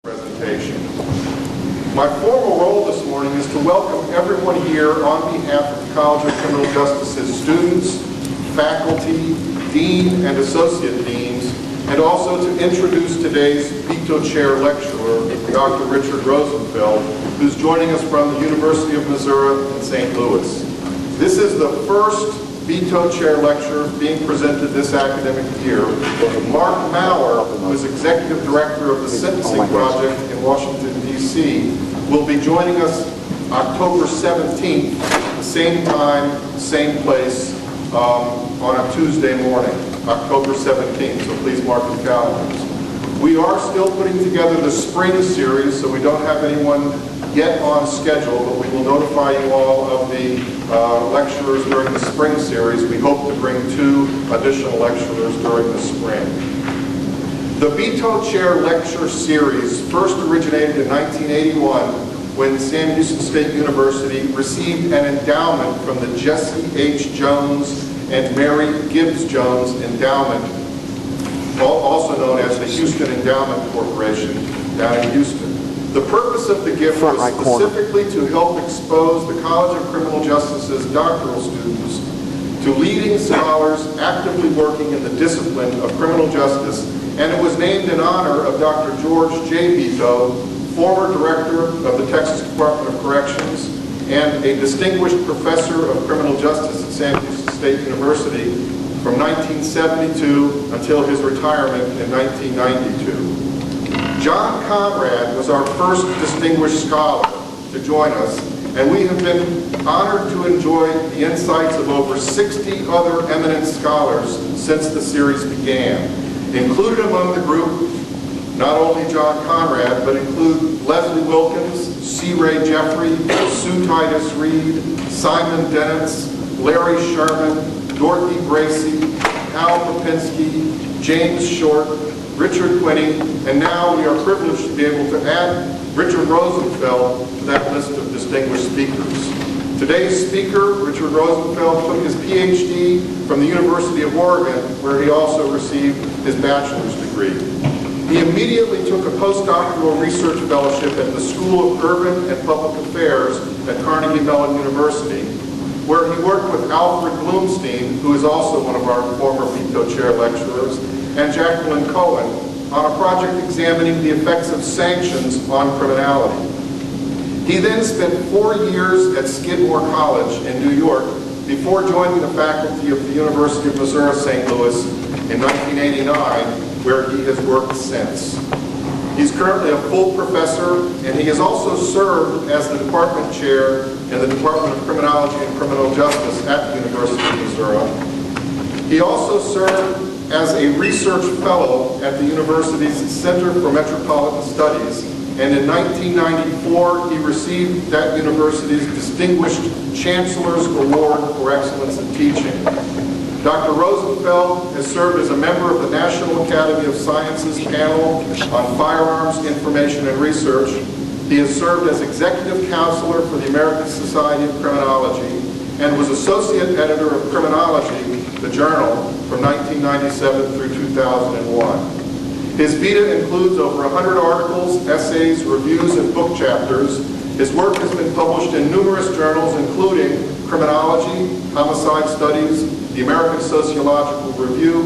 Presentation. My formal role this morning is to welcome everyone here on behalf of the College of Criminal Justice's students, faculty, dean, and associate deans, and also to introduce today's Beto Chair lecturer, Dr. Richard Rosenfeld, who's joining us from the University of Missouri in St. Louis. This is the first Beto Chair lecture being presented this academic year. Mark Maurer, who is Executive Director of the Sentencing Project in Washington, D.C., will be joining us October 17th, the same time, same place, on a Tuesday morning, October 17th, so please mark your calendars. We are still putting together the spring series, so we don't have anyone yet on schedule, but we will notify you all of the lecturers during the spring series. We hope to bring 2 additional lecturers during the spring. The Beto Chair Lecture Series first originated in 1981 when Sam Houston State University received an endowment from the Jesse H. Jones and Mary Gibbs Jones Endowment, also known as the Houston Endowment Corporation down in Houston. The purpose of the gift was specifically to help expose the College of Criminal Justice's doctoral students to leading scholars actively working in the discipline of criminal justice, and it was named in honor of Dr. George J. Beto, former director of the Texas Department of Corrections and a distinguished professor of criminal justice at Sam Houston State University from 1972 until his retirement in 1992. John Conrad was our first distinguished scholar to join us, and we have been honored to enjoy the insights of over 60 other eminent scholars since the series began. Included among the group, not only John Conrad, but include Leslie Wilkins, C. Ray Jeffrey, Sue Titus Reed, Simon Dennis, Larry Sherman, Dorothy Bracy, Hal Popinski, James Short, Richard Quinney, and now we are privileged to be able to add Richard Rosenfeld to that list of distinguished speakers. Today's speaker, Richard Rosenfeld, took his PhD from the University of Oregon, where he also received his bachelor's degree. He immediately took a postdoctoral research fellowship at the School of Urban and Public Affairs at Carnegie Mellon University, where he worked with Alfred Bloomstein, who is also one of our former Beto Chair lecturers, and Jacqueline Cohen on a project examining the effects of sanctions on criminality. He then spent 4 years at Skidmore College in New York before joining the faculty of the University of Missouri St. Louis in 1989, where he has worked since. He's currently a full professor, and he has also served as the department chair in the Department of Criminology and Criminal Justice at the University of Missouri. He also served as a research fellow at the university's Center for Metropolitan Studies, and in 1994 he received that university's Distinguished Chancellor's Award for Excellence in Teaching. Dr. Rosenfeld has served as a member of the National Academy of Sciences panel on firearms information and research. He has served as executive counselor for the American Society of Criminology and was associate editor of Criminology, the journal, from 1997 through 2001. His vita includes over 100 articles, essays, reviews, and book chapters. His work has been published in numerous journals, including Criminology, Homicide Studies, the American Sociological Review,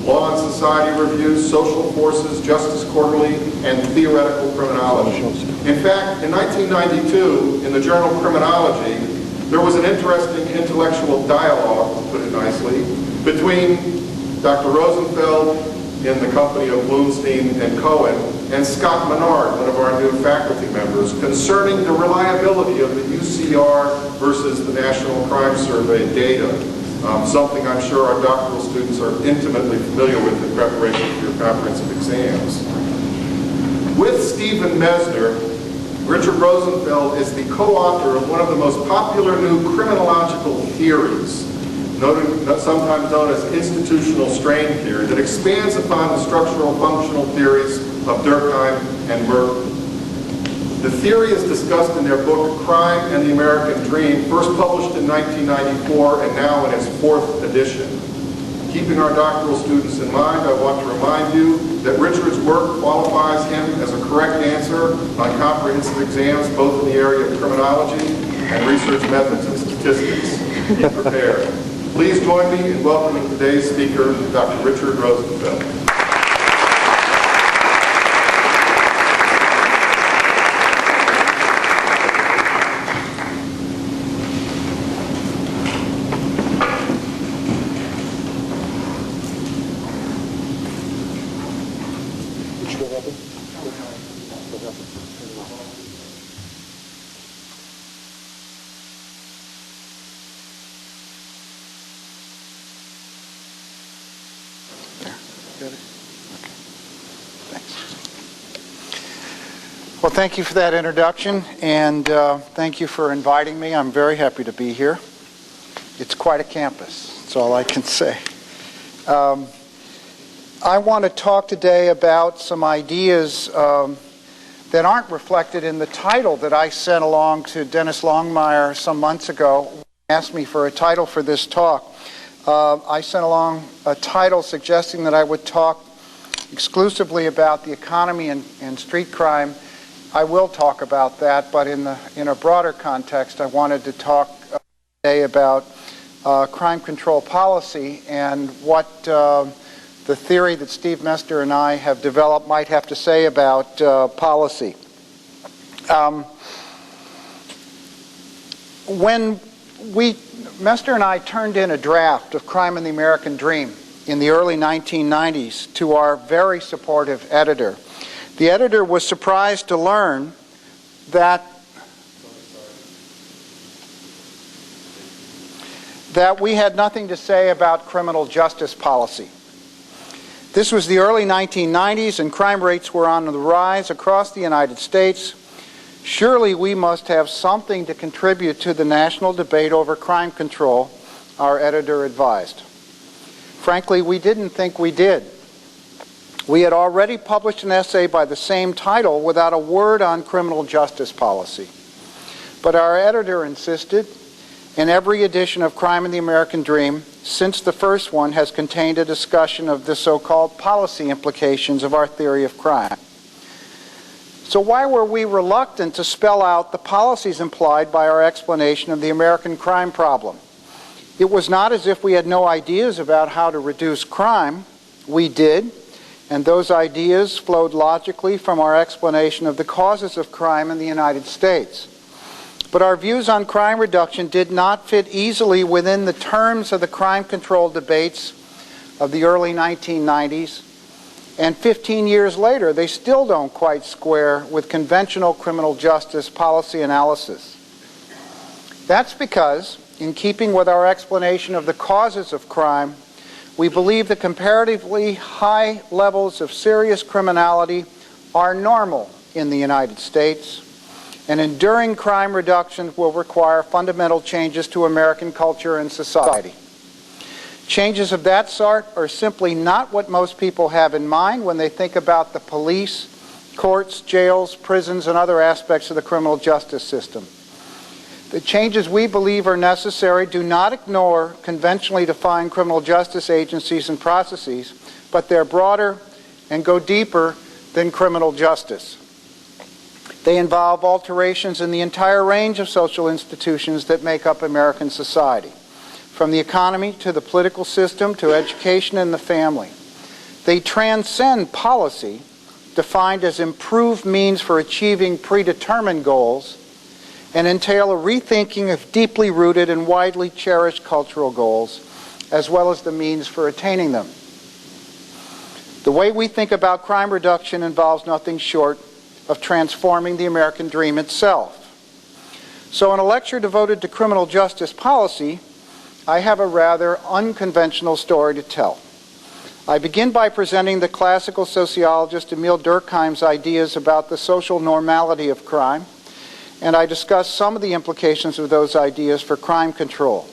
Law and Society Review, Social Forces, Justice Quarterly, and Theoretical Criminology. In fact, in 1992, in the journal Criminology, there was an interesting intellectual dialogue, to put it nicely, between Dr. Rosenfeld in the company of Bloomstein and Cohen and Scott Menard, one of our new faculty members, concerning the reliability of the UCR versus the National Crime Survey data, something I'm sure our doctoral students are intimately familiar with in preparation for your comprehensive exams. With Stephen Mesner, Richard Rosenfeld is the co-author of one of the most popular new criminological theories, sometimes known as institutional strain theory, that expands upon the structural functional theories of Durkheim and Merton. The theory is discussed in their book Crime and the American Dream, first published in 1994 and now in its 4th edition. Keeping our doctoral students in mind, I want to remind you that Richard's work qualifies him as a correct answer comprehensive exams both in the area of criminology and research methods and statistics. Be prepared. Please join me in welcoming today's speaker, Dr. Richard Rosenfeld. Well, thank you for that introduction, and thank you for inviting me. I'm very happy to be here. It's quite a campus, that's all I can say. I want to talk today about some ideas that aren't reflected in the title that I sent along to Dennis Longmire some months ago. He asked me for a title for this talk. I sent along a title suggesting that I would talk exclusively about the economy and street crime. I will talk about that, but in a broader context, I wanted to talk today about crime control policy and what the theory that Steve Mester and I have developed might have to say about policy. When Mester and I turned in a draft of Crime and the American Dream in the early 1990s to our very supportive editor, the editor was surprised to learn that we had nothing to say about criminal justice policy. This was the early 1990s, and crime rates were on the rise across the United States. Surely we must have something to contribute to the national debate over crime control, our editor advised. Frankly, we didn't think we did. We had already published an essay by the same title without a word on criminal justice policy. But our editor insisted, and every edition of Crime and the American Dream since the first one has contained a discussion of the so-called policy implications of our theory of crime. So why were we reluctant to spell out the policies implied by our explanation of the American crime problem? It was not as if we had no ideas about how to reduce crime. We did. And those ideas flowed logically from our explanation of the causes of crime in the United States. But our views on crime reduction did not fit easily within the terms of the crime control debates of the early 1990s. And 15 years later, they still don't quite square with conventional criminal justice policy analysis. That's because, in keeping with our explanation of the causes of crime, we believe that comparatively high levels of serious criminality are normal in the United States, and enduring crime reduction will require fundamental changes to American culture and society. Changes of that sort are simply not what most people have in mind when they think about the police, courts, jails, prisons, and other aspects of the criminal justice system. The changes we believe are necessary do not ignore conventionally defined criminal justice agencies and processes, but they're broader and go deeper than criminal justice. They involve alterations in the entire range of social institutions that make up American society, from the economy to the political system to education and the family. They transcend policy, defined as improved means for achieving predetermined goals, and entail a rethinking of deeply rooted and widely cherished cultural goals, as well as the means for attaining them. The way we think about crime reduction involves nothing short of transforming the American dream itself. So in a lecture devoted to criminal justice policy, I have a rather unconventional story to tell. I begin by presenting the classical sociologist Emile Durkheim's ideas about the social normality of crime, and I discuss some of the implications of those ideas for crime control.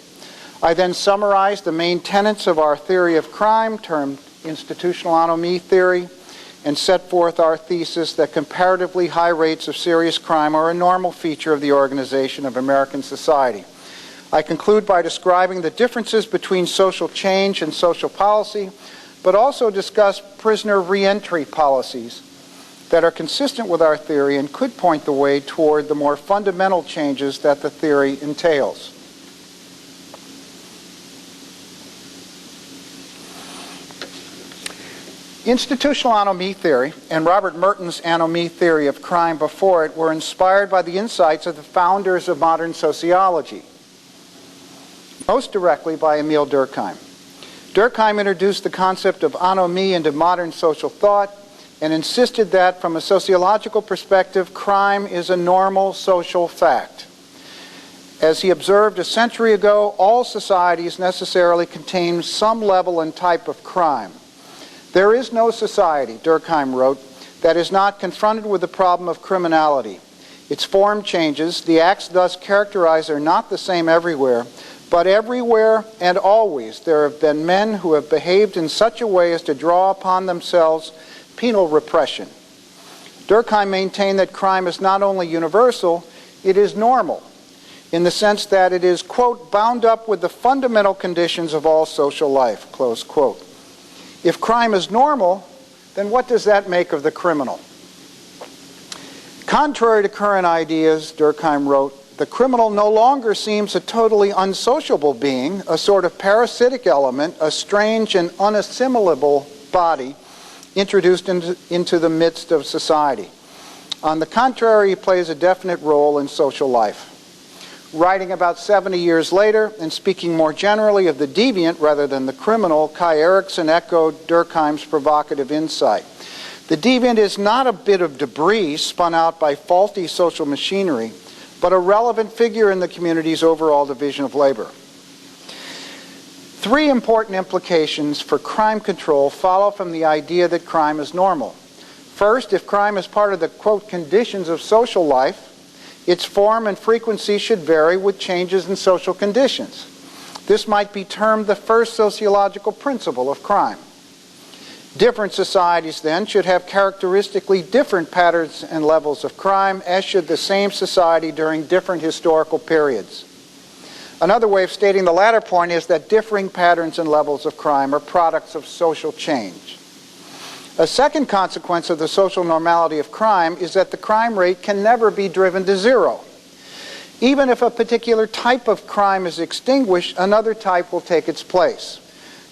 I then summarize the main tenets of our theory of crime, termed institutional anomie theory, and set forth our thesis that comparatively high rates of serious crime are a normal feature of the organization of American society. I conclude by describing the differences between social change and social policy, but also discuss prisoner reentry policies that are consistent with our theory and could point the way toward the more fundamental changes that the theory entails. Institutional anomie theory and Robert Merton's anomie theory of crime before it were inspired by the insights of the founders of modern sociology, most directly by Emile Durkheim. Durkheim introduced the concept of anomie into modern social thought and insisted that, from a sociological perspective, crime is a normal social fact. As he observed a century ago, all societies necessarily contain some level and type of crime. There is no society, Durkheim wrote, that is not confronted with the problem of criminality. Its form changes, the acts thus characterized are not the same everywhere, but everywhere and always there have been men who have behaved in such a way as to draw upon themselves penal repression. Durkheim maintained that crime is not only universal, it is normal, in the sense that it is, quote, bound up with the fundamental conditions of all social life, close quote. If crime is normal, then what does that make of the criminal? Contrary to current ideas, Durkheim wrote, the criminal no longer seems a totally unsociable being, a sort of parasitic element, a strange and unassimilable body introduced into the midst of society. On the contrary, he plays a definite role in social life. Writing about 70 years later and speaking more generally of the deviant rather than the criminal, Kai Erikson echoed Durkheim's provocative insight. The deviant is not a bit of debris spun out by faulty social machinery, but a relevant figure in the community's overall division of labor. Three important implications for crime control follow from the idea that crime is normal. First, if crime is part of the, quote, conditions of social life, its form and frequency should vary with changes in social conditions. This might be termed the first sociological principle of crime. Different societies, then, should have characteristically different patterns and levels of crime, as should the same society during different historical periods. Another way of stating the latter point is that differing patterns and levels of crime are products of social change. A second consequence of the social normality of crime is that the crime rate can never be driven to zero. Even if a particular type of crime is extinguished, another type will take its place.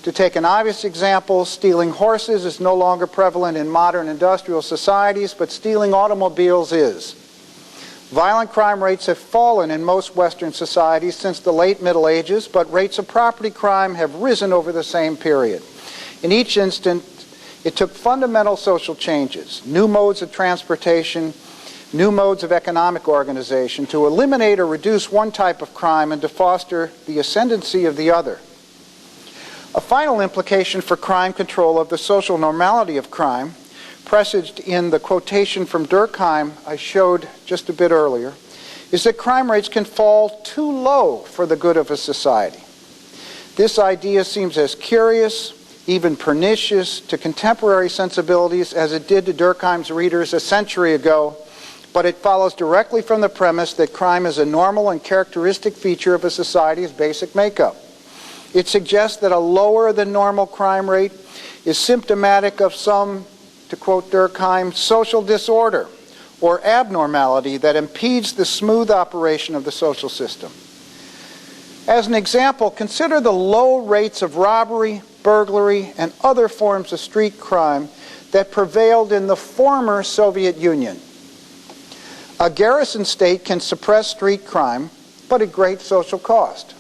To take an obvious example, stealing horses is no longer prevalent in modern industrial societies, but stealing automobiles is. Violent crime rates have fallen in most Western societies since the late Middle Ages, but rates of property crime have risen over the same period. In each instance, it took fundamental social changes, new modes of transportation, new modes of economic organization to eliminate or reduce one type of crime and to foster the ascendancy of the other. A final implication for crime control of the social normality of crime, presaged in the quotation from Durkheim I showed just a bit earlier, is that crime rates can fall too low for the good of a society. This idea seems as curious, even pernicious to contemporary sensibilities as it did to Durkheim's readers a century ago, but it follows directly from the premise that crime is a normal and characteristic feature of a society's basic makeup. It suggests that a lower than normal crime rate is symptomatic of some, to quote Durkheim, social disorder or abnormality that impedes the smooth operation of the social system. As an example, consider the low rates of robbery, burglary, and other forms of street crime that prevailed in the former Soviet Union. A garrison state can suppress street crime, but at great social cost.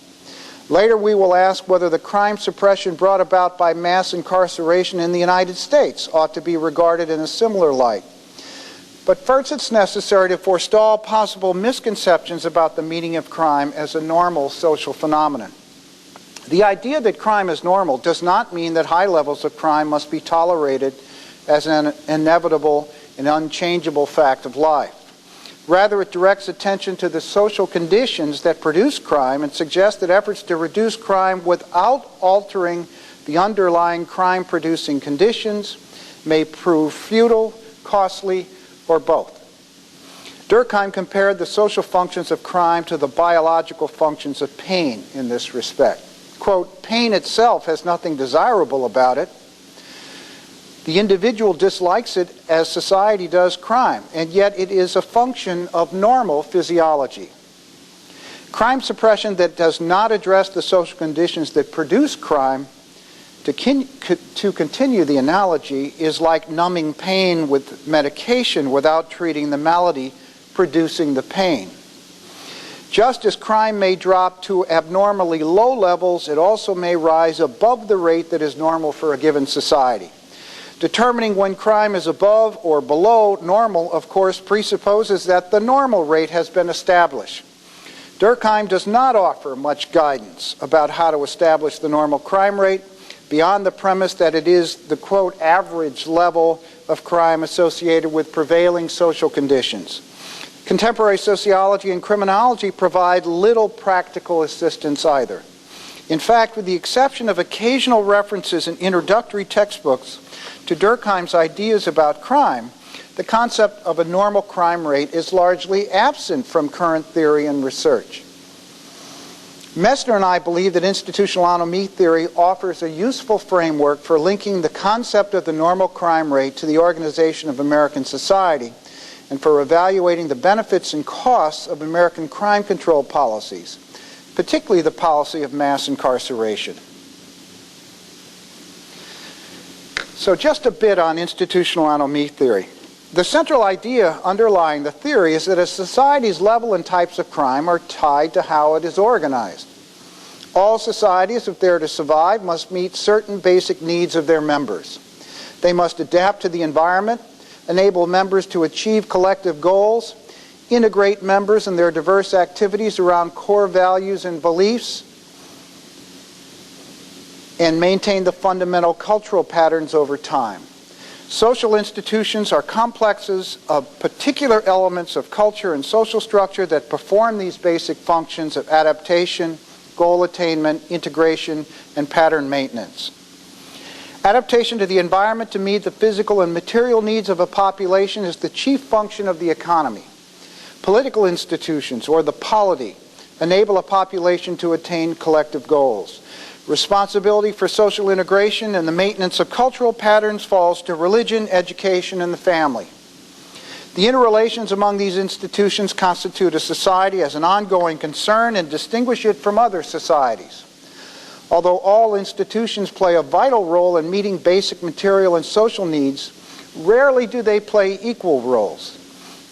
Later we will ask whether the crime suppression brought about by mass incarceration in the United States ought to be regarded in a similar light. But first it's necessary to forestall possible misconceptions about the meaning of crime as a normal social phenomenon. The idea that crime is normal does not mean that high levels of crime must be tolerated as an inevitable and unchangeable fact of life. Rather, it directs attention to the social conditions that produce crime and suggests that efforts to reduce crime without altering the underlying crime-producing conditions may prove futile, costly, or both. Durkheim compared the social functions of crime to the biological functions of pain in this respect. Quote, pain itself has nothing desirable about it. The individual dislikes it as society does crime, and yet it is a function of normal physiology. Crime suppression that does not address the social conditions that produce crime, to continue the analogy, is like numbing pain with medication without treating the malady producing the pain. Just as crime may drop to abnormally low levels, it also may rise above the rate that is normal for a given society. Determining when crime is above or below normal, of course, presupposes that the normal rate has been established. Durkheim does not offer much guidance about how to establish the normal crime rate beyond the premise that it is the, quote, average level of crime associated with prevailing social conditions. Contemporary sociology and criminology provide little practical assistance either. In fact, with the exception of occasional references in introductory textbooks to Durkheim's ideas about crime, the concept of a normal crime rate is largely absent from current theory and research. Messner and I believe that institutional anomie theory offers a useful framework for linking the concept of the normal crime rate to the organization of American society and for evaluating the benefits and costs of American crime control policies, particularly the policy of mass incarceration. So just a bit on institutional anomie theory. The central idea underlying the theory is that a society's level and types of crime are tied to how it is organized. All societies, if they're to survive, must meet certain basic needs of their members. They must adapt to the environment, enable members to achieve collective goals, integrate members and their diverse activities around core values and beliefs, and maintain the fundamental cultural patterns over time. Social institutions are complexes of particular elements of culture and social structure that perform these basic functions of adaptation, goal attainment, integration, and pattern maintenance. Adaptation to the environment to meet the physical and material needs of a population is the chief function of the economy. Political institutions, or the polity, enable a population to attain collective goals. Responsibility for social integration and the maintenance of cultural patterns falls to religion, education, and the family. The interrelations among these institutions constitute a society as an ongoing concern and distinguish it from other societies. Although all institutions play a vital role in meeting basic material and social needs, rarely do they play equal roles.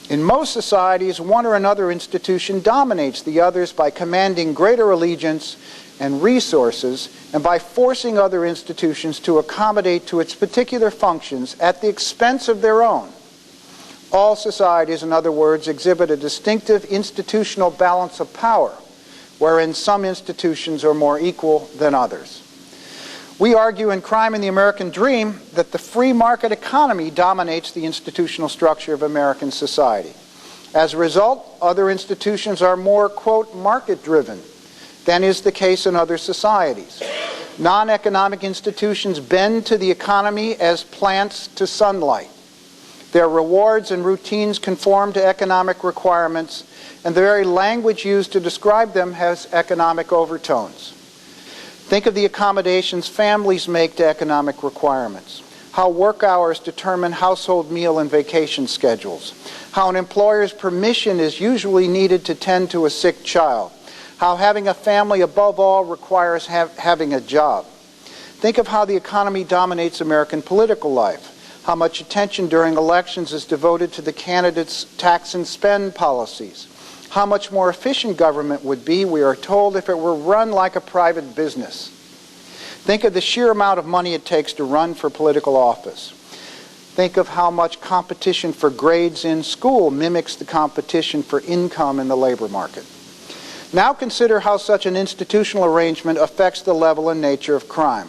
In most societies, one or another institution dominates the others by commanding greater allegiance and resources, and by forcing other institutions to accommodate to its particular functions at the expense of their own. All societies, in other words, exhibit a distinctive institutional balance of power, wherein some institutions are more equal than others. We argue in Crime and the American Dream that the free market economy dominates the institutional structure of American society. As a result, other institutions are more, quote, market-driven than is the case in other societies. Non-economic institutions bend to the economy as plants to sunlight. Their rewards and routines conform to economic requirements, and the very language used to describe them has economic overtones. Think of the accommodations families make to economic requirements, how work hours determine household meal and vacation schedules, how an employer's permission is usually needed to tend to a sick child, how having a family above all requires having a job. Think of how the economy dominates American political life, how much attention during elections is devoted to the candidates' tax and spend policies, how much more efficient government would be, we are told, if it were run like a private business. Think of the sheer amount of money it takes to run for political office. Think of how much competition for grades in school mimics the competition for income in the labor market. Now consider how such an institutional arrangement affects the level and nature of crime.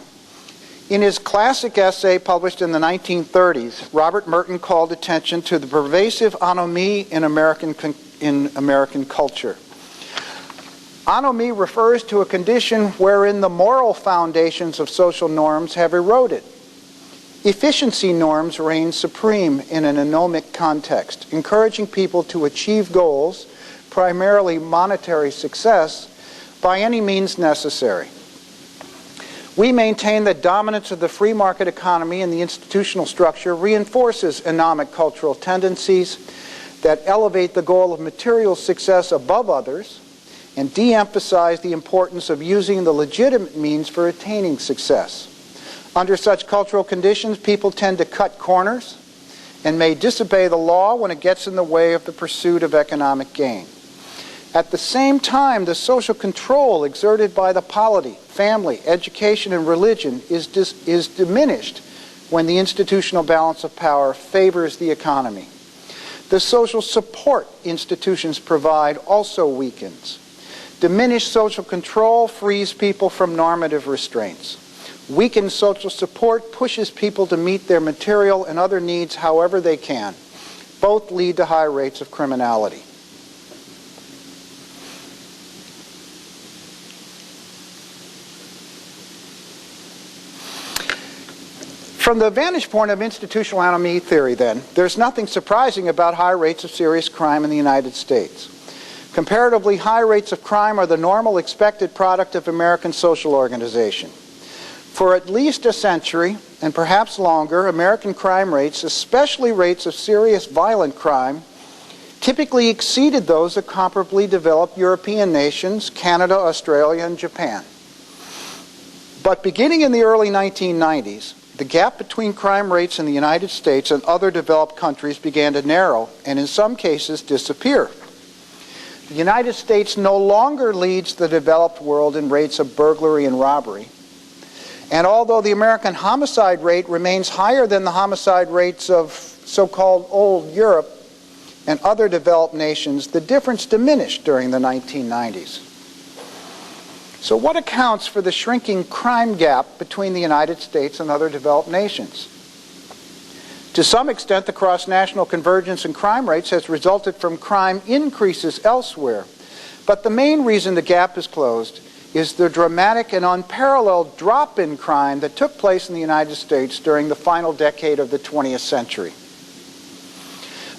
In his classic essay published in the 1930s, Robert Merton called attention to the pervasive anomie in American culture. Anomie refers to a condition wherein the moral foundations of social norms have eroded. Efficiency norms reign supreme in an anomic context, encouraging people to achieve goals, primarily monetary success, by any means necessary. We maintain that dominance of the free market economy and the institutional structure reinforces anomic cultural tendencies that elevate the goal of material success above others and de-emphasize the importance of using the legitimate means for attaining success. Under such cultural conditions, people tend to cut corners and may disobey the law when it gets in the way of the pursuit of economic gain. At the same time, the social control exerted by the polity, family, education, and religion is diminished when the institutional balance of power favors the economy. The social support institutions provide also weakens. Diminished social control frees people from normative restraints. Weakened social support pushes people to meet their material and other needs however they can. Both lead to high rates of criminality. From the vantage point of institutional anomie theory, then, there's nothing surprising about high rates of serious crime in the United States. Comparatively high rates of crime are the normal expected product of American social organization. For at least a century, and perhaps longer, American crime rates, especially rates of serious violent crime, typically exceeded those of comparably developed European nations, Canada, Australia, and Japan. But beginning in the early 1990s, the gap between crime rates in the United States and other developed countries began to narrow and in some cases disappear. The United States no longer leads the developed world in rates of burglary and robbery. And although the American homicide rate remains higher than the homicide rates of so-called old Europe and other developed nations, the difference diminished during the 1990s. So what accounts for the shrinking crime gap between the United States and other developed nations? To some extent, the cross-national convergence in crime rates has resulted from crime increases elsewhere. But the main reason the gap is closed is the dramatic and unparalleled drop in crime that took place in the United States during the final decade of the 20th century.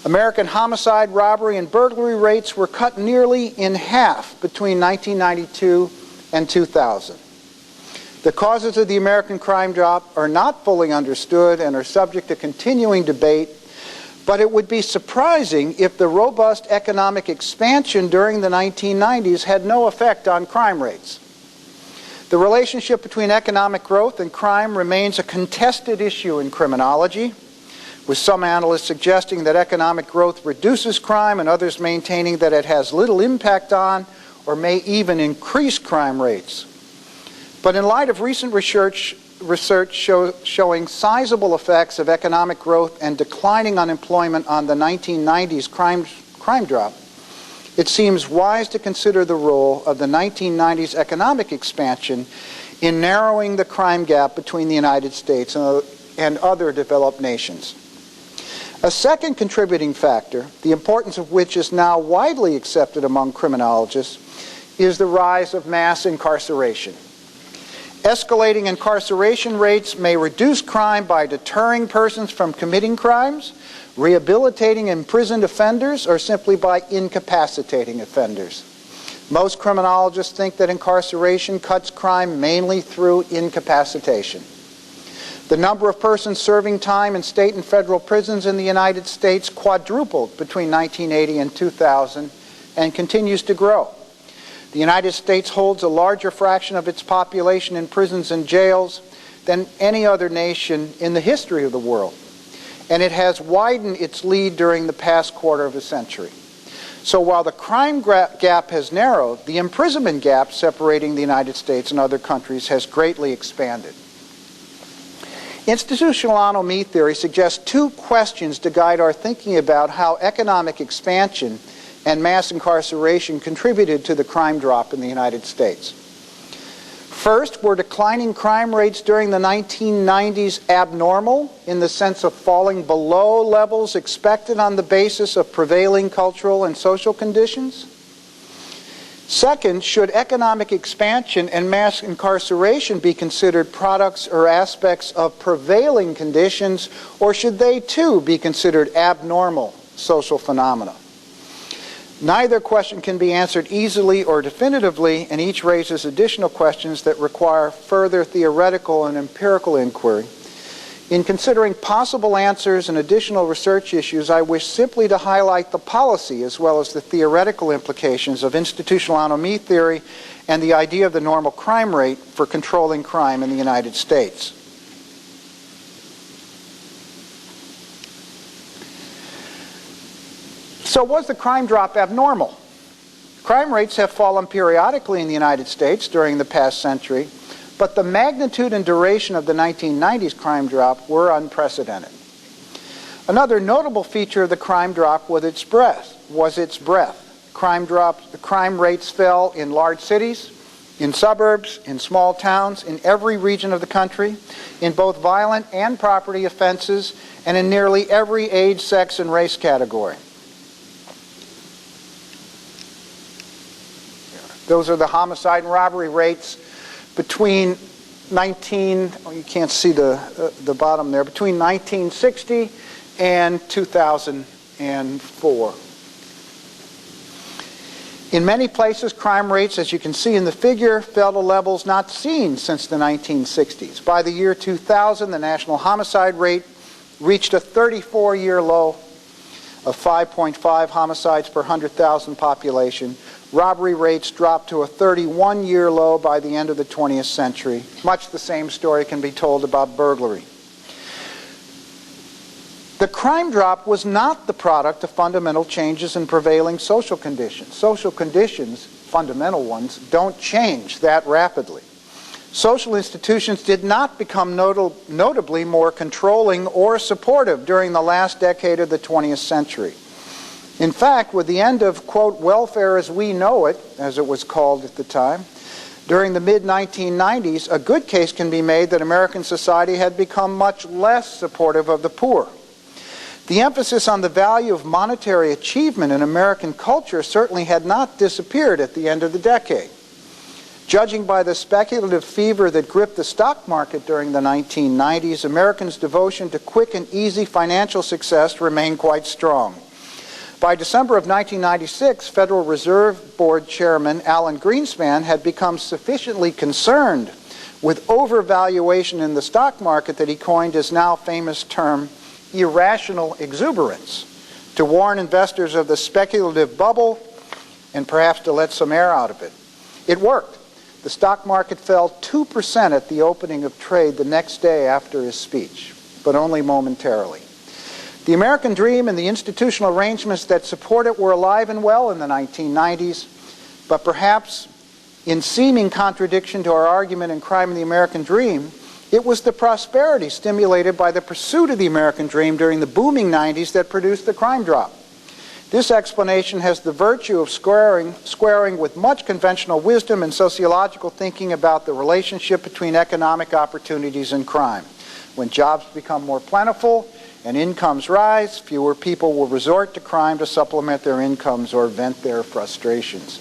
American homicide, robbery, and burglary rates were cut nearly in half between 1992 and 2000. The causes of the American crime drop are not fully understood and are subject to continuing debate, but it would be surprising if the robust economic expansion during the 1990s had no effect on crime rates. The relationship between economic growth and crime remains a contested issue in criminology, with some analysts suggesting that economic growth reduces crime and others maintaining that it has little impact on or may even increase crime rates. But in light of recent research showing sizable effects of economic growth and declining unemployment on the 1990s crime drop, it seems wise to consider the role of the 1990s economic expansion in narrowing the crime gap between the United States and other developed nations. A second contributing factor, the importance of which is now widely accepted among criminologists, is the rise of mass incarceration. Escalating incarceration rates may reduce crime by deterring persons from committing crimes, rehabilitating imprisoned offenders, or simply by incapacitating offenders. Most criminologists think that incarceration cuts crime mainly through incapacitation. The number of persons serving time in state and federal prisons in the United States quadrupled between 1980 and 2000 and continues to grow. The United States holds a larger fraction of its population in prisons and jails than any other nation in the history of the world, and it has widened its lead during the past quarter of a century. So while the crime gap has narrowed, the imprisonment gap separating the United States and other countries has greatly expanded. Institutional anomie theory suggests two questions to guide our thinking about how economic expansion and mass incarceration contributed to the crime drop in the United States. First, were declining crime rates during the 1990s abnormal in the sense of falling below levels expected on the basis of prevailing cultural and social conditions? Second, should economic expansion and mass incarceration be considered products or aspects of prevailing conditions, or should they too be considered abnormal social phenomena? Neither question can be answered easily or definitively, and each raises additional questions that require further theoretical and empirical inquiry. In considering possible answers and additional research issues, I wish simply to highlight the policy as well as the theoretical implications of institutional anomie theory and the idea of the normal crime rate for controlling crime in the United States. So was the crime drop abnormal? Crime rates have fallen periodically in the United States during the past century, but the magnitude and duration of the 1990s crime drop were unprecedented. Another notable feature of the crime drop was its breadth. Crime rates fell in large cities, in suburbs, in small towns, in every region of the country, in both violent and property offenses, and in nearly every age, sex, and race category. Those are the homicide and robbery rates between you can't see the bottom there, between 1960 and 2004. In many places, crime rates, as you can see in the figure, fell to levels not seen since the 1960s. By the year 2000, the national homicide rate reached a 34-year low of 5.5 homicides per 100,000 population. Robbery rates dropped to a 31-year low by the end of the 20th century. Much the same story can be told about burglary. The crime drop was not the product of fundamental changes in prevailing social conditions. Social conditions, fundamental ones, don't change that rapidly. Social institutions did not become notably more controlling or supportive during the last decade of the 20th century. In fact, with the end of, quote, welfare as we know it, as it was called at the time, during the mid-1990s, a good case can be made that American society had become much less supportive of the poor. The emphasis on the value of monetary achievement in American culture certainly had not disappeared at the end of the decade. Judging by the speculative fever that gripped the stock market during the 1990s, Americans' devotion to quick and easy financial success remained quite strong. By December of 1996, Federal Reserve Board Chairman Alan Greenspan had become sufficiently concerned with overvaluation in the stock market that he coined his now famous term, irrational exuberance, to warn investors of the speculative bubble and perhaps to let some air out of it. It worked. The stock market fell 2% at the opening of trade the next day after his speech, but only momentarily. The American dream and the institutional arrangements that support it were alive and well in the 1990s, but perhaps in seeming contradiction to our argument in Crime and the American Dream, it was the prosperity stimulated by the pursuit of the American dream during the booming 90s that produced the crime drop. This explanation has the virtue of squaring with much conventional wisdom and sociological thinking about the relationship between economic opportunities and crime. When jobs become more plentiful and incomes rise, fewer people will resort to crime to supplement their incomes or vent their frustrations.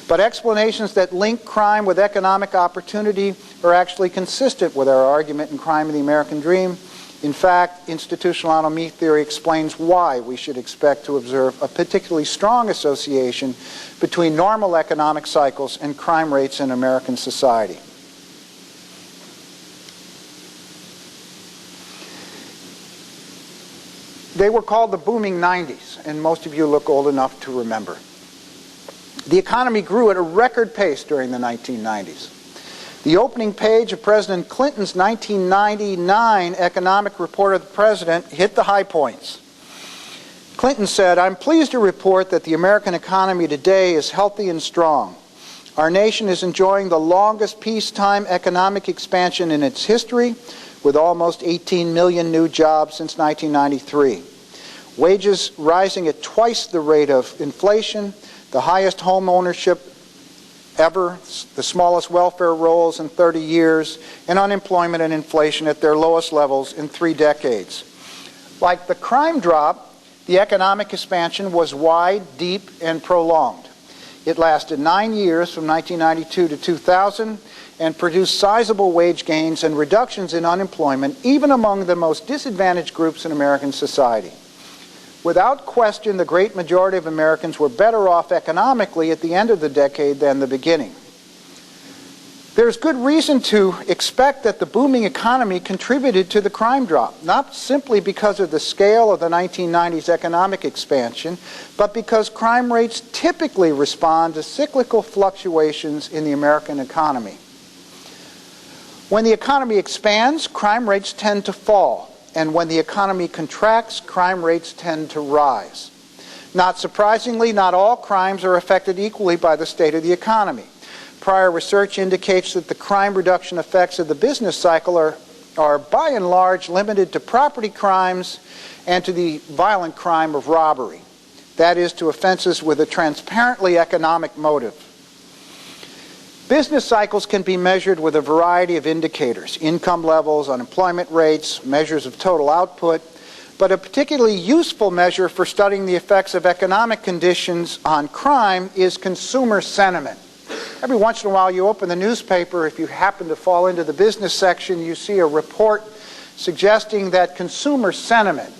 But explanations that link crime with economic opportunity are actually consistent with our argument in Crime and the American Dream. In fact, institutional anomie theory explains why we should expect to observe a particularly strong association between normal economic cycles and crime rates in American society. They were called the booming 90s, and most of you look old enough to remember. The economy grew at a record pace during the 1990s. The opening page of President Clinton's 1999 economic report of the president hit the high points. Clinton said, "I'm pleased to report that the American economy today is healthy and strong. Our nation is enjoying the longest peacetime economic expansion in its history, with almost 18 million new jobs since 1993. Wages rising at twice the rate of inflation, the highest home ownership ever, the smallest welfare rolls in 30 years, and unemployment and inflation at their lowest levels in 3 decades. Like the crime drop, the economic expansion was wide, deep, and prolonged. It lasted 9 years from 1992 to 2000 and produced sizable wage gains and reductions in unemployment, even among the most disadvantaged groups in American society. Without question, the great majority of Americans were better off economically at the end of the decade than the beginning. There's good reason to expect that the booming economy contributed to the crime drop, not simply because of the scale of the 1990s economic expansion, but because crime rates typically respond to cyclical fluctuations in the American economy. When the economy expands, crime rates tend to fall, and when the economy contracts, crime rates tend to rise. Not surprisingly, not all crimes are affected equally by the state of the economy. Prior research indicates that the crime reduction effects of the business cycle are by and large limited to property crimes and to the violent crime of robbery. That is, to offenses with a transparently economic motive. Business cycles can be measured with a variety of indicators: income levels, unemployment rates, measures of total output, but a particularly useful measure for studying the effects of economic conditions on crime is consumer sentiment. Every once in a while you open the newspaper, if you happen to fall into the business section, you see a report suggesting that consumer sentiment,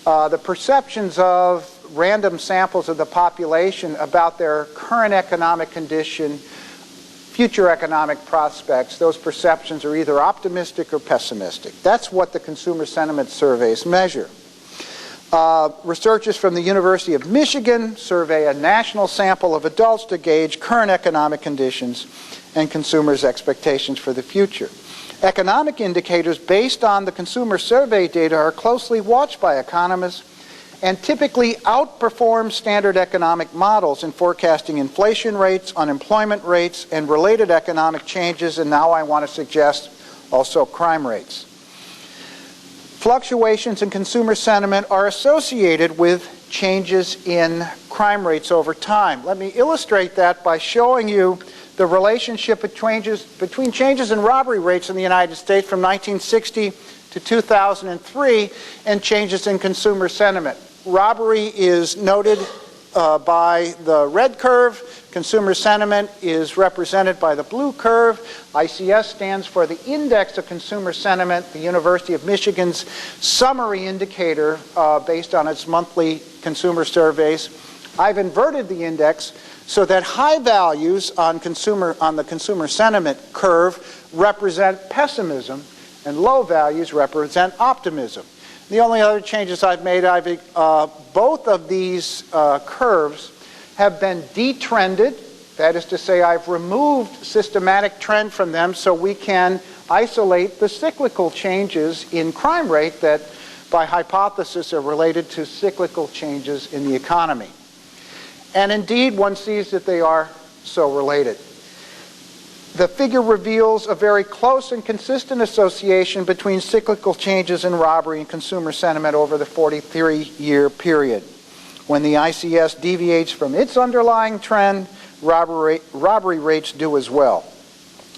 the perceptions of random samples of the population about their current economic condition, future economic prospects, those perceptions are either optimistic or pessimistic. That's what the consumer sentiment surveys measure. Researchers from the University of Michigan survey a national sample of adults to gauge current economic conditions and consumers' expectations for the future. Economic indicators based on the consumer survey data are closely watched by economists and typically outperform standard economic models in forecasting inflation rates, unemployment rates, and related economic changes, and now I want to suggest also crime rates. Fluctuations in consumer sentiment are associated with changes in crime rates over time. Let me illustrate that by showing you the relationship between changes in robbery rates in the United States from 1960 to 2003 and changes in consumer sentiment. Robbery is noted by the red curve. Consumer sentiment is represented by the blue curve. ICS stands for the Index of Consumer Sentiment, the University of Michigan's summary indicator based on its monthly consumer surveys. I've inverted the index so that high values on the consumer sentiment curve represent pessimism and low values represent optimism. The only other changes I've made, both of these curves have been detrended. That is to say, I've removed systematic trend from them so we can isolate the cyclical changes in crime rate that, by hypothesis, are related to cyclical changes in the economy. And indeed, one sees that they are so related. The figure reveals a very close and consistent association between cyclical changes in robbery and consumer sentiment over the 43-year period. When the ICS deviates from its underlying trend, robbery rates do as well.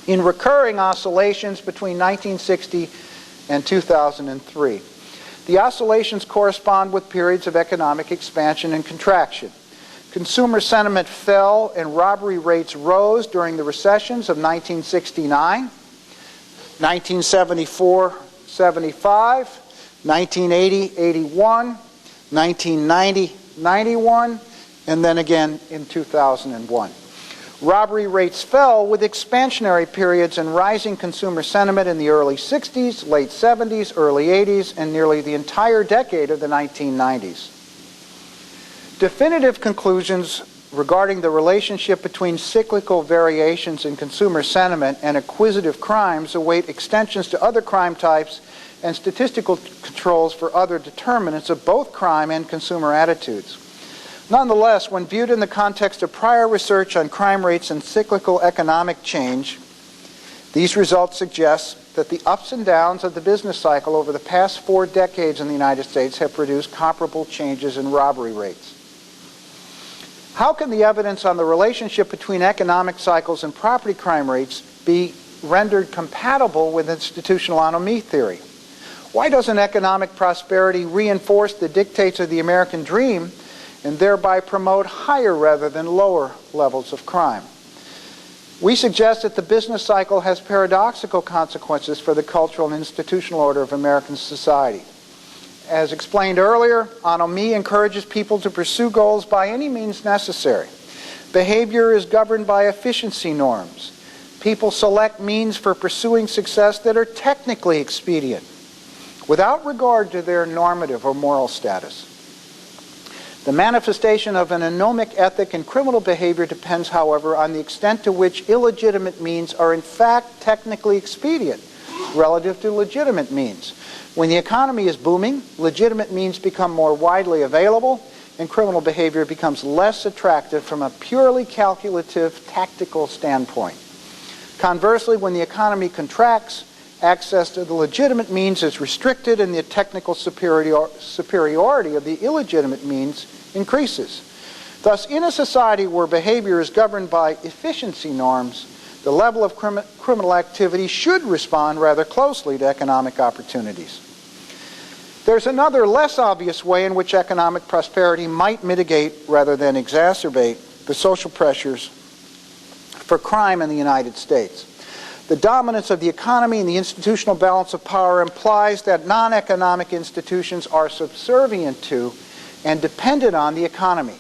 In recurring oscillations between 1960 and 2003, the oscillations correspond with periods of economic expansion and contraction. Consumer sentiment fell and robbery rates rose during the recessions of 1969, 1974-75, 1980-81, 1990-91, and then again in 2001. Robbery rates fell with expansionary periods and rising consumer sentiment in the early 60s, late 70s, early 80s, and nearly the entire decade of the 1990s. Definitive conclusions regarding the relationship between cyclical variations in consumer sentiment and acquisitive crimes await extensions to other crime types and statistical controls for other determinants of both crime and consumer attitudes. Nonetheless, when viewed in the context of prior research on crime rates and cyclical economic change, these results suggest that the ups and downs of the business cycle over the past 4 decades in the United States have produced comparable changes in robbery rates. How can the evidence on the relationship between economic cycles and property crime rates be rendered compatible with institutional anomie theory? Why doesn't economic prosperity reinforce the dictates of the American dream and thereby promote higher rather than lower levels of crime? We suggest that the business cycle has paradoxical consequences for the cultural and institutional order of American society. As explained earlier, Anomie encourages people to pursue goals by any means necessary. Behavior is governed by efficiency norms. People select means for pursuing success that are technically expedient, without regard to their normative or moral status. The manifestation of an anomic ethic in criminal behavior depends, however, on the extent to which illegitimate means are in fact technically expedient relative to legitimate means. When the economy is booming, legitimate means become more widely available, and criminal behavior becomes less attractive from a purely calculative, tactical standpoint. Conversely, when the economy contracts, access to the legitimate means is restricted and the technical superiority of the illegitimate means increases. Thus, in a society where behavior is governed by efficiency norms, the level of criminal activity should respond rather closely to economic opportunities. There's another less obvious way in which economic prosperity might mitigate rather than exacerbate the social pressures for crime in the United States. The dominance of the economy and the institutional balance of power implies that non-economic institutions are subservient to and dependent on the economy.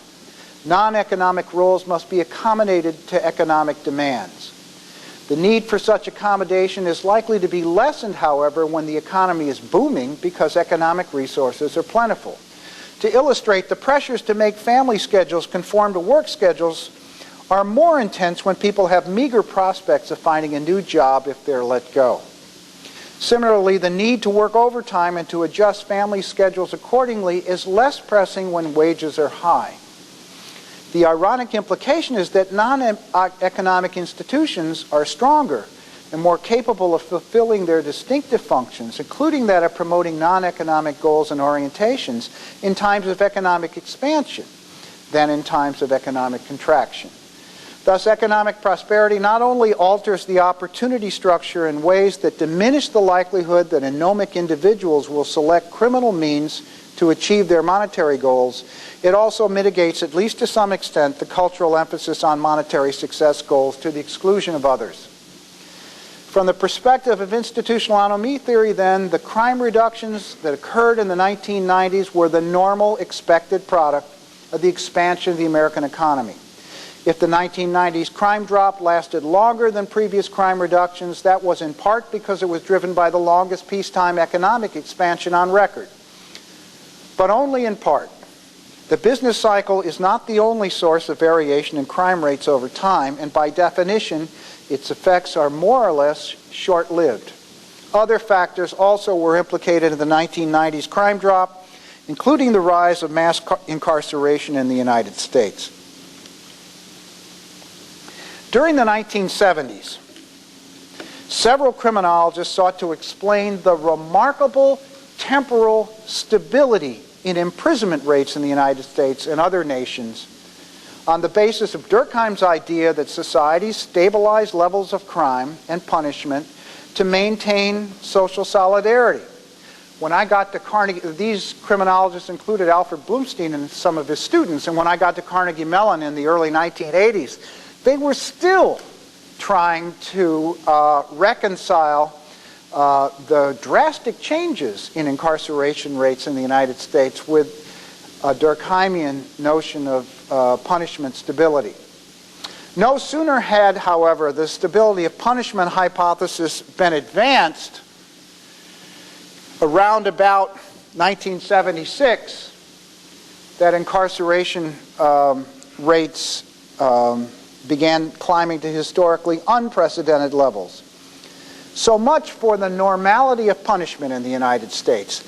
Non-economic roles must be accommodated to economic demands. The need for such accommodation is likely to be lessened, however, when the economy is booming because economic resources are plentiful. To illustrate, the pressures to make family schedules conform to work schedules are more intense when people have meager prospects of finding a new job if they're let go. Similarly, the need to work overtime and to adjust family schedules accordingly is less pressing when wages are high. The ironic implication is that non-economic institutions are stronger and more capable of fulfilling their distinctive functions, including that of promoting non-economic goals and orientations in times of economic expansion than in times of economic contraction. Thus, economic prosperity not only alters the opportunity structure in ways that diminish the likelihood that anomic individuals will select criminal means to achieve their monetary goals, it also mitigates, at least to some extent, the cultural emphasis on monetary success goals to the exclusion of others. From the perspective of institutional anomie theory, then, the crime reductions that occurred in the 1990s were the normal expected product of the expansion of the American economy. If the 1990s crime drop lasted longer than previous crime reductions, that was in part because it was driven by the longest peacetime economic expansion on record. But only in part. The business cycle is not the only source of variation in crime rates over time, and by definition, its effects are more or less short-lived. Other factors also were implicated in the 1990s crime drop, including the rise of mass incarceration in the United States. During the 1970s, several criminologists sought to explain the remarkable temporal stability in imprisonment rates in the United States and other nations on the basis of Durkheim's idea that societies stabilize levels of crime and punishment to maintain social solidarity. When I got to Carnegie, these criminologists included Alfred Bloomstein and some of his students, and when I got to Carnegie Mellon in the early 1980s, they were still trying to reconcile the drastic changes in incarceration rates in the United States with a Durkheimian notion of punishment stability. No sooner had, however, the stability of punishment hypothesis been advanced around about 1976 that incarceration rates began climbing to historically unprecedented levels. So much for the normality of punishment in the United States.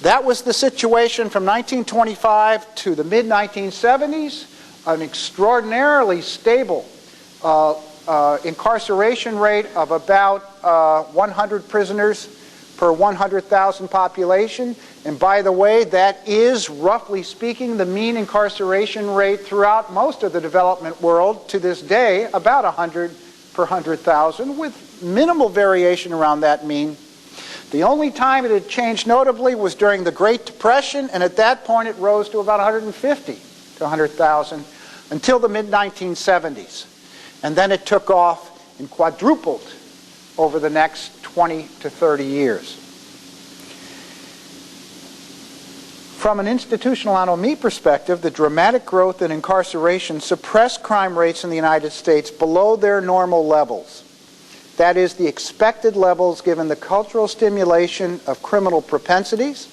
That was the situation from 1925 to the mid-1970s, an extraordinarily stable incarceration rate of about 100 prisoners per 100,000 population. And by the way, that is, roughly speaking, the mean incarceration rate throughout most of the development world to this day, about 100 per 100,000, with minimal variation around that mean. The only time it had changed notably was during the Great Depression, and at that point it rose to about 150 to 100,000 until the mid-1970s. And then it took off and quadrupled over the next 20 to 30 years. From an institutional anomie perspective, the dramatic growth in incarceration suppressed crime rates in the United States below their normal levels. That is, the expected levels given the cultural stimulation of criminal propensities,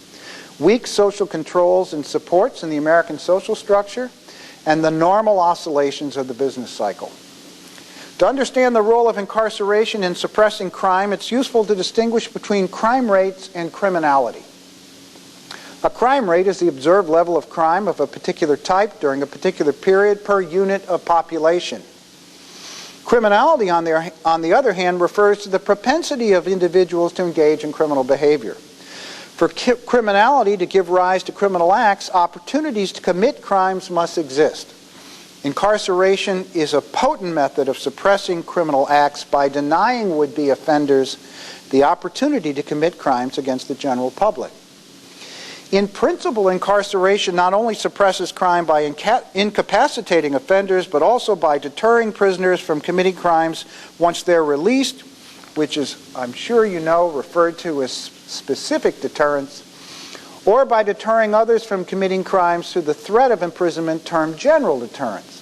weak social controls and supports in the American social structure, and the normal oscillations of the business cycle. To understand the role of incarceration in suppressing crime, it's useful to distinguish between crime rates and criminality. A crime rate is the observed level of crime of a particular type during a particular period per unit of population. Criminality, on the other hand, refers to the propensity of individuals to engage in criminal behavior. For criminality to give rise to criminal acts, opportunities to commit crimes must exist. Incarceration is a potent method of suppressing criminal acts by denying would-be offenders the opportunity to commit crimes against the general public. In principle, incarceration not only suppresses crime by incapacitating offenders, but also by deterring prisoners from committing crimes once they're released, which is, I'm sure you know, referred to as specific deterrence, or by deterring others from committing crimes through the threat of imprisonment termed general deterrence.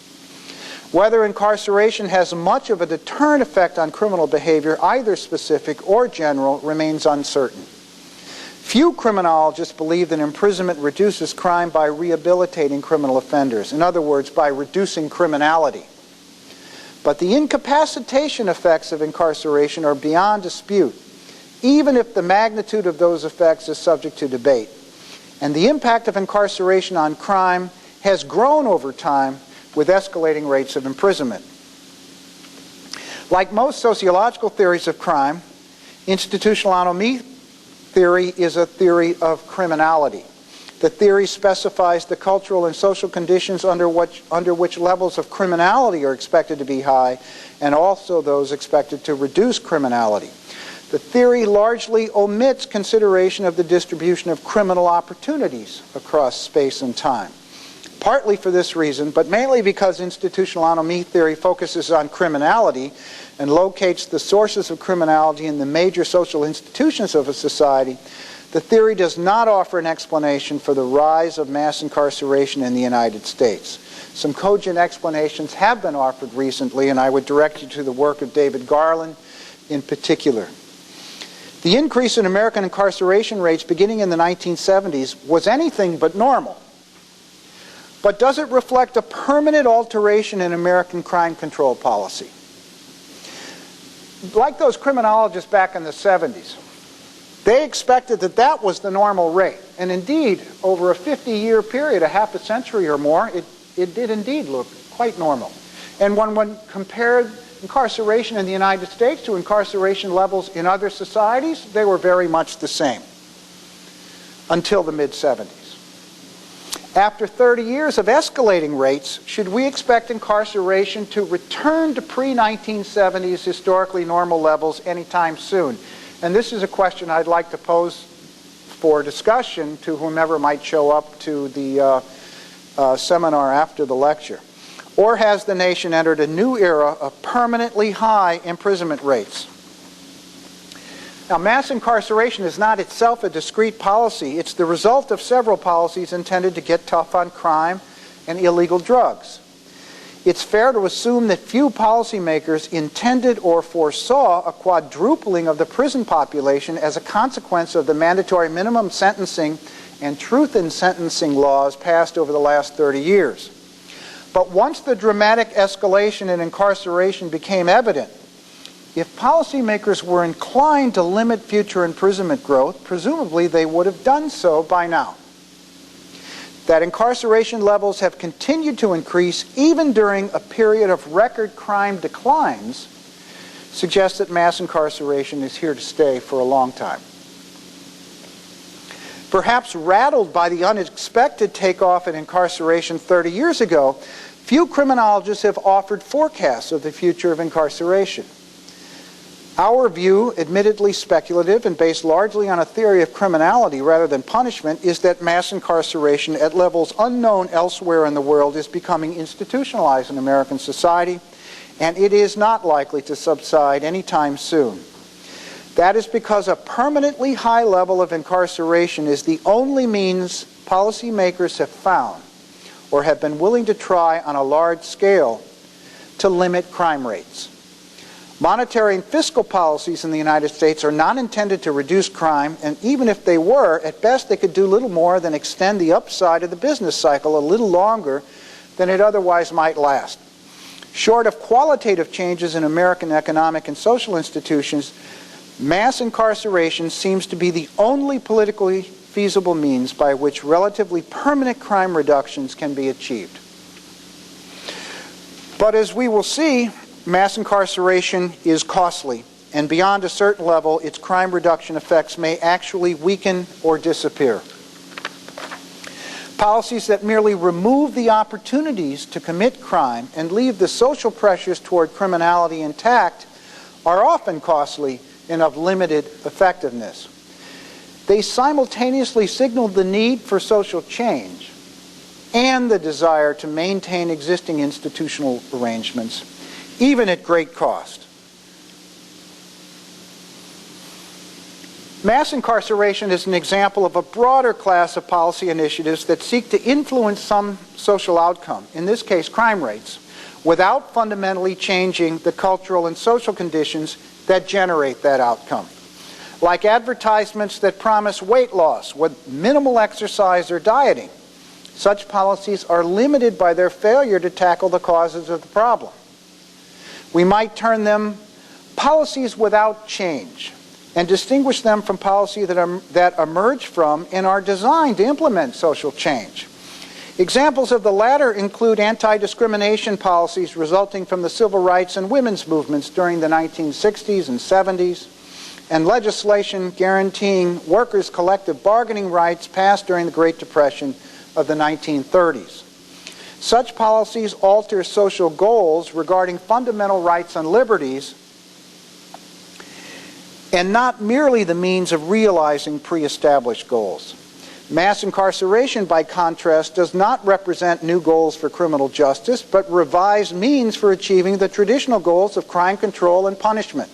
Whether incarceration has much of a deterrent effect on criminal behavior, either specific or general, remains uncertain. Few criminologists believe that imprisonment reduces crime by rehabilitating criminal offenders, in other words, by reducing criminality. But the incapacitation effects of incarceration are beyond dispute, even if the magnitude of those effects is subject to debate. And the impact of incarceration on crime has grown over time with escalating rates of imprisonment. Like most sociological theories of crime, institutional anomie theory is a theory of criminality. The theory specifies the cultural and social conditions under which levels of criminality are expected to be high, and also those expected to reduce criminality. The theory largely omits consideration of the distribution of criminal opportunities across space and time. Partly for this reason, but mainly because institutional anomie theory focuses on criminality and locates the sources of criminality in the major social institutions of a society, the theory does not offer an explanation for the rise of mass incarceration in the United States. Some cogent explanations have been offered recently, and I would direct you to the work of David Garland in particular. The increase in American incarceration rates beginning in the 1970s was anything but normal. But does it reflect a permanent alteration in American crime control policy? Like those criminologists back in the 70s, they expected that that was the normal rate. And indeed, over a 50-year period, a half a century or more, it did indeed look quite normal. And when one compared incarceration in the United States to incarceration levels in other societies, they were very much the same until the mid-70s. After 30 years of escalating rates, should we expect incarceration to return to pre-1970s historically normal levels anytime soon? And this is a question I'd like to pose for discussion to whomever might show up to the seminar after the lecture. Or has the nation entered a new era of permanently high imprisonment rates? Now, mass incarceration is not itself a discrete policy. It's the result of several policies intended to get tough on crime and illegal drugs. It's fair to assume that few policymakers intended or foresaw a quadrupling of the prison population as a consequence of the mandatory minimum sentencing and truth in sentencing laws passed over the last 30 years. But once the dramatic escalation in incarceration became evident, if policymakers were inclined to limit future imprisonment growth, presumably they would have done so by now. That incarceration levels have continued to increase even during a period of record crime declines suggests that mass incarceration is here to stay for a long time. Perhaps rattled by the unexpected takeoff in incarceration 30 years ago, few criminologists have offered forecasts of the future of incarceration. Our view, admittedly speculative and based largely on a theory of criminality rather than punishment, is that mass incarceration at levels unknown elsewhere in the world is becoming institutionalized in American society, and it is not likely to subside anytime soon. That is because a permanently high level of incarceration is the only means policymakers have found or have been willing to try on a large scale to limit crime rates. Monetary and fiscal policies in the United States are not intended to reduce crime, and even if they were, at best they could do little more than extend the upside of the business cycle a little longer than it otherwise might last. Short of qualitative changes in American economic and social institutions, mass incarceration seems to be the only politically feasible means by which relatively permanent crime reductions can be achieved. But as we will see, mass incarceration is costly, and beyond a certain level, its crime reduction effects may actually weaken or disappear. Policies that merely remove the opportunities to commit crime and leave the social pressures toward criminality intact are often costly and of limited effectiveness. They simultaneously signal the need for social change and the desire to maintain existing institutional arrangements, even at great cost. Mass incarceration is an example of a broader class of policy initiatives that seek to influence some social outcome, in this case crime rates, without fundamentally changing the cultural and social conditions that generate that outcome. Like advertisements that promise weight loss with minimal exercise or dieting, such policies are limited by their failure to tackle the causes of the problem. We might term them policies without change and distinguish them from policies that emerge from and are designed to implement social change. Examples of the latter include anti-discrimination policies resulting from the civil rights and women's movements during the 1960s and 70s, and legislation guaranteeing workers' collective bargaining rights passed during the Great Depression of the 1930s. Such policies alter social goals regarding fundamental rights and liberties, and not merely the means of realizing pre-established goals. Mass incarceration, by contrast, does not represent new goals for criminal justice, but revised means for achieving the traditional goals of crime control and punishment.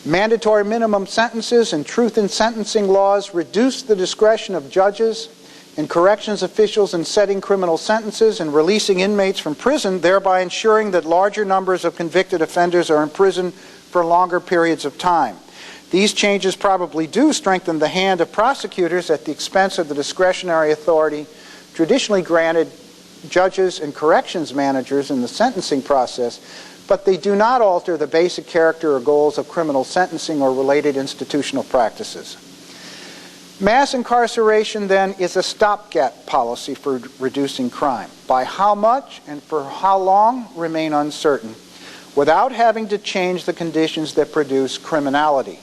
Mandatory minimum sentences and truth in sentencing laws reduce the discretion of judges and corrections officials in setting criminal sentences and releasing inmates from prison, thereby ensuring that larger numbers of convicted offenders are in prison for longer periods of time. These changes probably do strengthen the hand of prosecutors at the expense of the discretionary authority traditionally granted judges and corrections managers in the sentencing process, but they do not alter the basic character or goals of criminal sentencing or related institutional practices. Mass incarceration, then, is a stopgap policy for reducing crime. By how much and for how long remain uncertain, without having to change the conditions that produce criminality.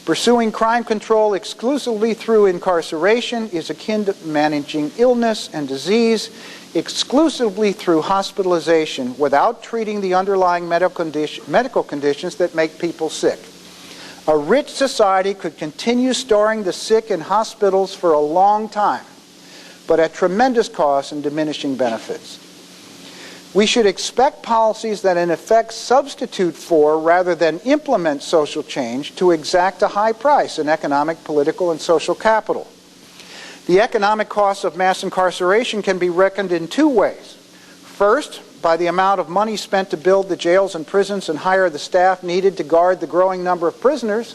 Pursuing crime control exclusively through incarceration is akin to managing illness and disease exclusively through hospitalization without treating the underlying medical conditions that make people sick. A rich society could continue storing the sick in hospitals for a long time, but at tremendous cost and diminishing benefits. We should expect policies that in effect substitute for rather than implement social change to exact a high price in economic, political, and social capital. The economic costs of mass incarceration can be reckoned in two ways. First, by the amount of money spent to build the jails and prisons and hire the staff needed to guard the growing number of prisoners,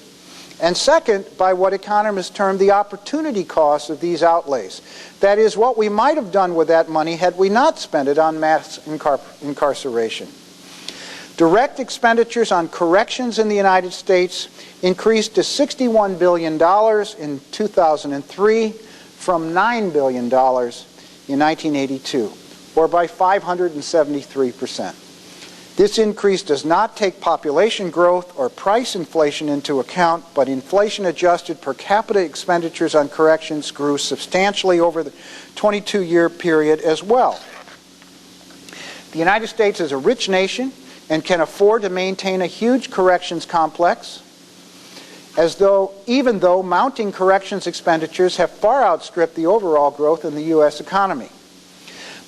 and second, by what economists term the opportunity costs of these outlays. That is, what we might have done with that money had we not spent it on mass incarceration. Direct expenditures on corrections in the United States increased to $61 billion in 2003 from $9 billion in 1982, or by 573%. This increase does not take population growth or price inflation into account, but inflation-adjusted per capita expenditures on corrections grew substantially over the 22-year period as well. The United States is a rich nation and can afford to maintain a huge corrections complex, even though mounting corrections expenditures have far outstripped the overall growth in the U.S. economy.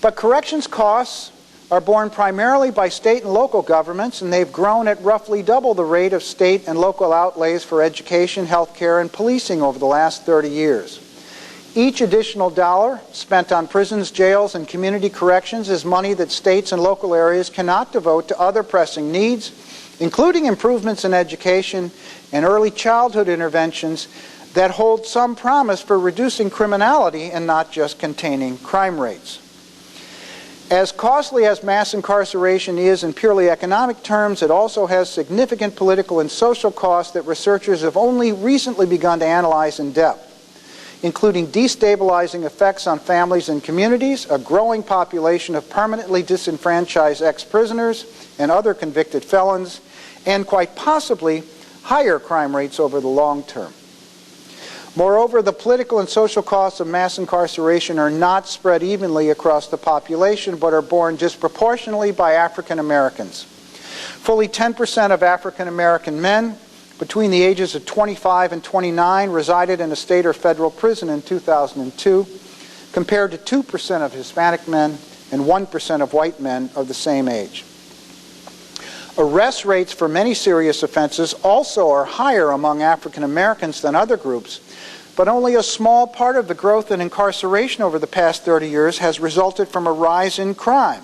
But corrections costs are borne primarily by state and local governments, and they've grown at roughly double the rate of state and local outlays for education, health care, and policing over the last 30 years. Each additional dollar spent on prisons, jails, and community corrections is money that states and local areas cannot devote to other pressing needs, including improvements in education and early childhood interventions that hold some promise for reducing criminality and not just containing crime rates. As costly as mass incarceration is in purely economic terms, it also has significant political and social costs that researchers have only recently begun to analyze in depth, including destabilizing effects on families and communities, a growing population of permanently disenfranchised ex-prisoners and other convicted felons, and quite possibly higher crime rates over the long term. Moreover, the political and social costs of mass incarceration are not spread evenly across the population, but are borne disproportionately by African Americans. Fully 10% of African American men between the ages of 25 and 29 resided in a state or federal prison in 2002, compared to 2% of Hispanic men and 1% of white men of the same age. Arrest rates for many serious offenses also are higher among African Americans than other groups, but only a small part of the growth in incarceration over the past 30 years has resulted from a rise in crime.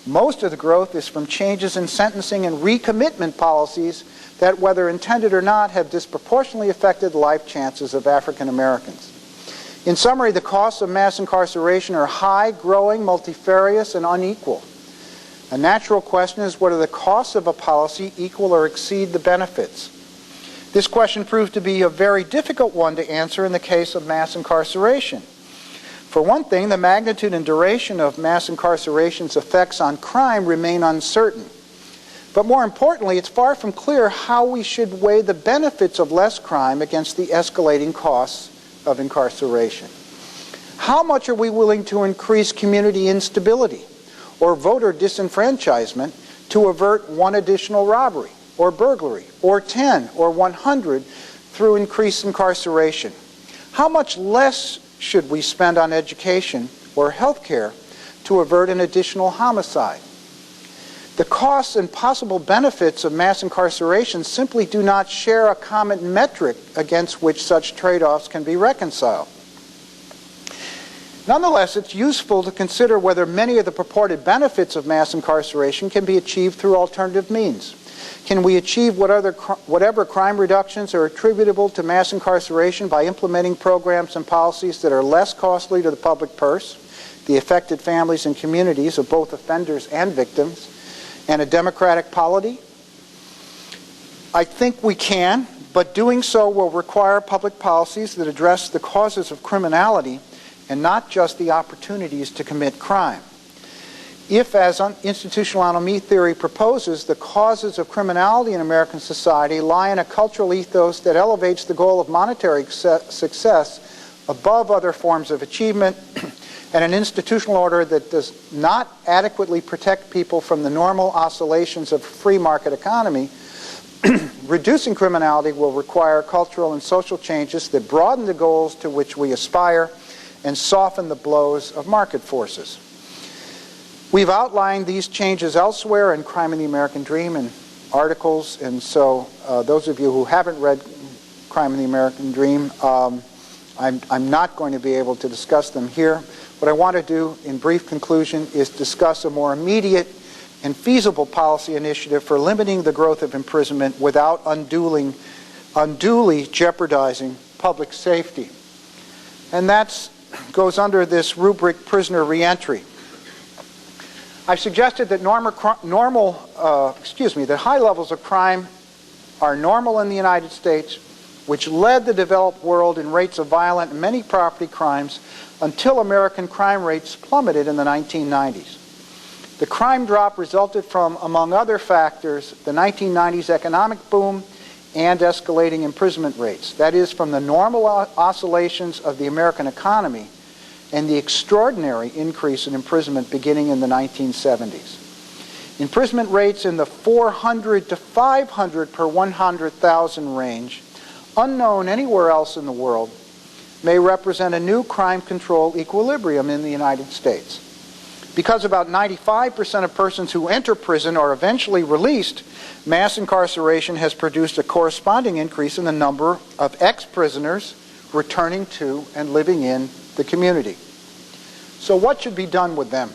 Most of the growth is from changes in sentencing and recommitment policies that, whether intended or not, have disproportionately affected the life chances of African Americans. In summary, the costs of mass incarceration are high, growing, multifarious, and unequal. A natural question is whether the costs of a policy equal or exceed the benefits. This question proved to be a very difficult one to answer in the case of mass incarceration. For one thing, the magnitude and duration of mass incarceration's effects on crime remain uncertain. But more importantly, it's far from clear how we should weigh the benefits of less crime against the escalating costs of incarceration. How much are we willing to increase community instability or voter disenfranchisement to avert one additional robbery or burglary or 10 or 100 through increased incarceration? How much less should we spend on education or health care to avert an additional homicide? The costs and possible benefits of mass incarceration simply do not share a common metric against which such trade-offs can be reconciled. Nonetheless, it's useful to consider whether many of the purported benefits of mass incarceration can be achieved through alternative means. Can we achieve whatever crime reductions are attributable to mass incarceration by implementing programs and policies that are less costly to the public purse, the affected families and communities of both offenders and victims, and a democratic polity? I think we can, but doing so will require public policies that address the causes of criminality and not just the opportunities to commit crime. If, as institutional anomie theory proposes, the causes of criminality in American society lie in a cultural ethos that elevates the goal of monetary success above other forms of achievement, and an institutional order that does not adequately protect people from the normal oscillations of a free market economy, reducing criminality will require cultural and social changes that broaden the goals to which we aspire and soften the blows of market forces. We've outlined these changes elsewhere in Crime and the American Dream in articles, and so those of you who haven't read Crime and the American Dream, I'm not going to be able to discuss them here. What I want to do in brief conclusion is discuss a more immediate and feasible policy initiative for limiting the growth of imprisonment without unduly jeopardizing public safety. And that goes under this rubric, prisoner reentry. I've suggested that that high levels of crime are normal in the United States, which led the developed world in rates of violent and many property crimes until American crime rates plummeted in the 1990s. The crime drop resulted from, among other factors, the 1990s economic boom and escalating imprisonment rates. That is, from the normal oscillations of the American economy and the extraordinary increase in imprisonment beginning in the 1970s. Imprisonment rates in the 400 to 500 per 100,000 range, unknown anywhere else in the world, may represent a new crime control equilibrium in the United States. Because about 95% of persons who enter prison are eventually released, mass incarceration has produced a corresponding increase in the number of ex-prisoners returning to and living in the community. So what should be done with them?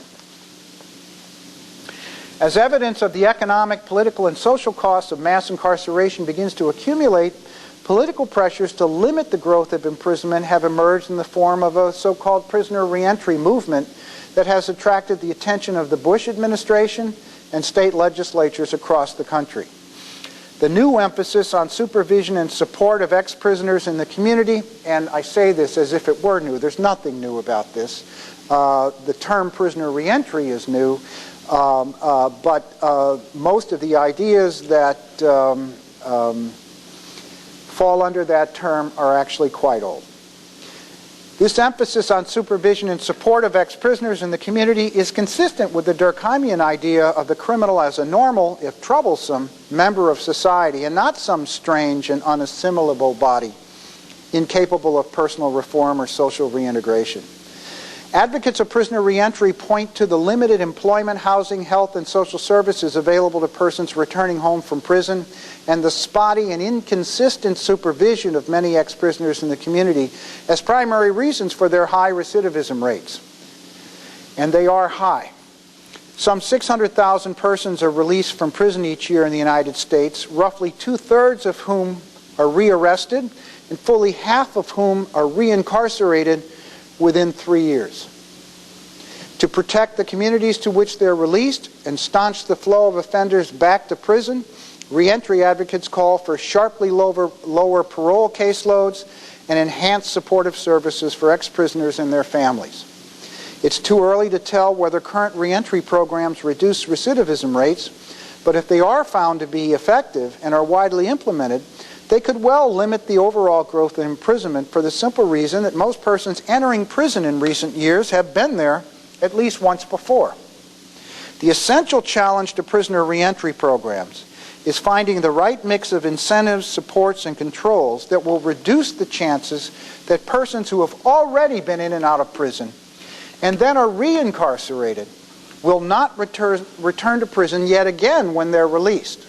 As evidence of the economic, political, and social costs of mass incarceration begins to accumulate, political pressures to limit the growth of imprisonment have emerged in the form of a so-called prisoner reentry movement that has attracted the attention of the Bush administration and state legislatures across the country. The new emphasis on supervision and support of ex-prisoners in the community, and I say this as if it were new, there's nothing new about this. The term prisoner reentry is new, but most of the ideas that fall under that term are actually quite old. This emphasis on supervision and support of ex-prisoners in the community is consistent with the Durkheimian idea of the criminal as a normal, if troublesome, member of society, and not some strange and unassimilable body, incapable of personal reform or social reintegration. Advocates of prisoner reentry point to the limited employment, housing, health, and social services available to persons returning home from prison, and the spotty and inconsistent supervision of many ex-prisoners in the community as primary reasons for their high recidivism rates. And they are high. Some 600,000 persons are released from prison each year in the United States, roughly two-thirds of whom are rearrested, and fully half of whom are reincarcerated within 3 years. To protect the communities to which they're released and staunch the flow of offenders back to prison, reentry advocates call for sharply lower parole caseloads and enhanced supportive services for ex-prisoners and their families. It's too early to tell whether current reentry programs reduce recidivism rates, but if they are found to be effective and are widely implemented, they could well limit the overall growth of imprisonment for the simple reason that most persons entering prison in recent years have been there at least once before. The essential challenge to prisoner reentry programs is finding the right mix of incentives, supports, and controls that will reduce the chances that persons who have already been in and out of prison and then are reincarcerated will not return to prison yet again when they're released.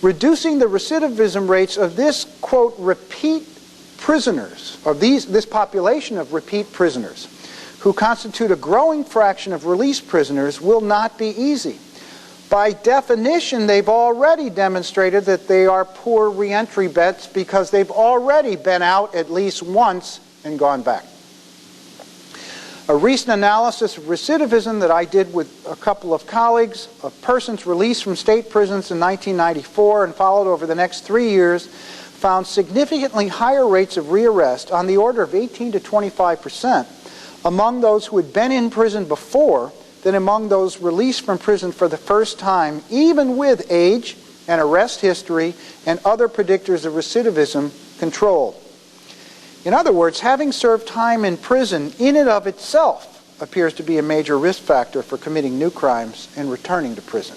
Reducing the recidivism rates of this, quote, repeat prisoners, of this population of repeat prisoners, who constitute a growing fraction of released prisoners, will not be easy. By definition, they've already demonstrated that they are poor reentry bets because they've already been out at least once and gone back. A recent analysis of recidivism that I did with a couple of colleagues of persons released from state prisons in 1994 and followed over the next 3 years found significantly higher rates of rearrest, on the order of 18 to 25%, among those who had been in prison before than among those released from prison for the first time, even with age and arrest history and other predictors of recidivism controlled. In other words, having served time in prison in and of itself appears to be a major risk factor for committing new crimes and returning to prison.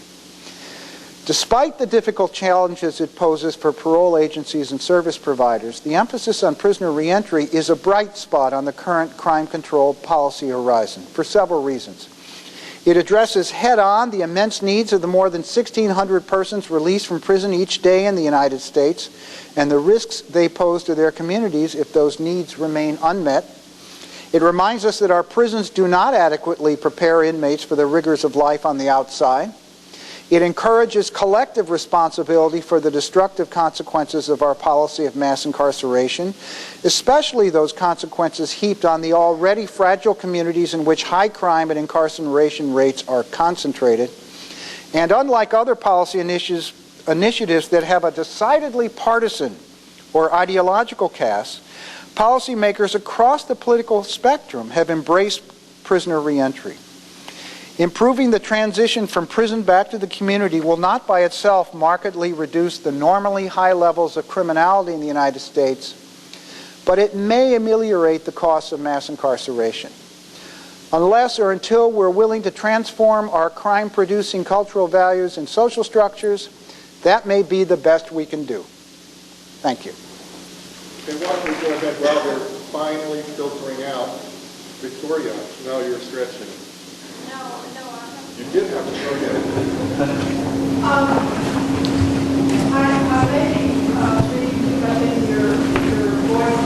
Despite the difficult challenges it poses for parole agencies and service providers, the emphasis on prisoner reentry is a bright spot on the current crime control policy horizon for several reasons. It addresses head-on the immense needs of the more than 1,600 persons released from prison each day in the United States and the risks they pose to their communities if those needs remain unmet. It reminds us that our prisons do not adequately prepare inmates for the rigors of life on the outside. It encourages collective responsibility for the destructive consequences of our policy of mass incarceration, especially those consequences heaped on the already fragile communities in which high crime and incarceration rates are concentrated. And unlike other policy initiatives that have a decidedly partisan or ideological cast, policymakers across the political spectrum have embraced prisoner reentry. Improving the transition from prison back to the community will not by itself markedly reduce the normally high levels of criminality in the United States, but it may ameliorate the costs of mass incarceration. Unless or until we're willing to transform our crime-producing cultural values and social structures, that may be the best we can do. Thank you. Okay, why don't we go ahead while they're finally filtering out. Victoria, now you're stretching. No, You did have to go ahead. I may be interested in your voice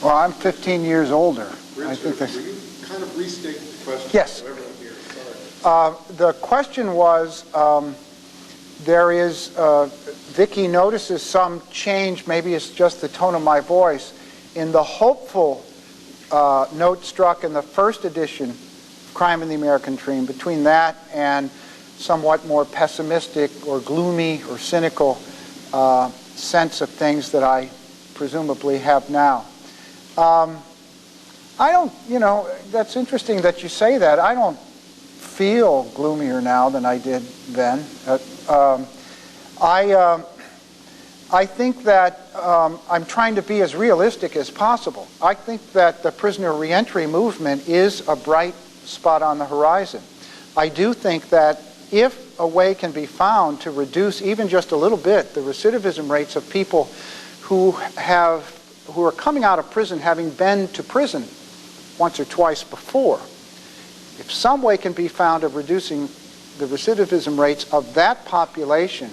Well, I'm 15 years older. Richard, I think will you kind of restate the question? Yes. So everyone hears? Sorry. The question was, there is, Vicki notices some change, maybe it's just the tone of my voice, in the hopeful note struck in the first edition of Crime in the American Dream, between that and somewhat more pessimistic or gloomy or cynical sense of things that I presumably have now. I don't, that's interesting that you say that. I don't feel gloomier now than I did then. I think that I'm trying to be as realistic as possible. I think that the prisoner reentry movement is a bright spot on the horizon. I do think that if a way can be found to reduce even just a little bit the recidivism rates of people who are coming out of prison having been to prison once or twice before, if some way can be found of reducing the recidivism rates of that population,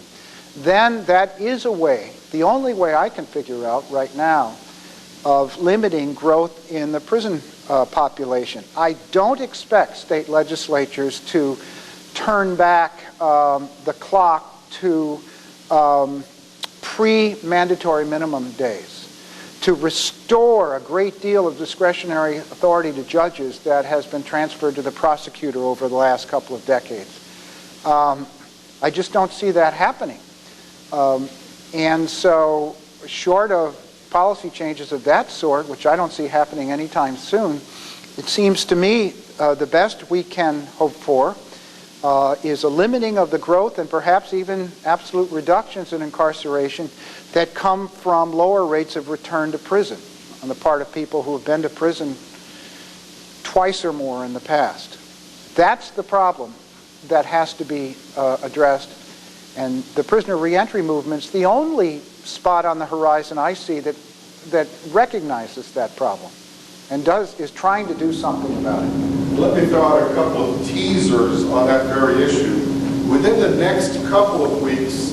then that is a way, the only way I can figure out right now, of limiting growth in the prison population. I don't expect state legislatures to turn back the clock to pre-mandatory minimum days, to restore a great deal of discretionary authority to judges that has been transferred to the prosecutor over the last couple of decades. I just don't see that happening. And so, short of policy changes of that sort, which I don't see happening anytime soon, it seems to me the best we can hope for is a limiting of the growth and perhaps even absolute reductions in incarceration that come from lower rates of return to prison on the part of people who have been to prison twice or more in the past. That's the problem that has to be addressed. And the prisoner reentry movement's the only spot on the horizon I see that recognizes that problem and is trying to do something about it. Let me throw out a couple of teasers on that very issue. Within the next couple of weeks,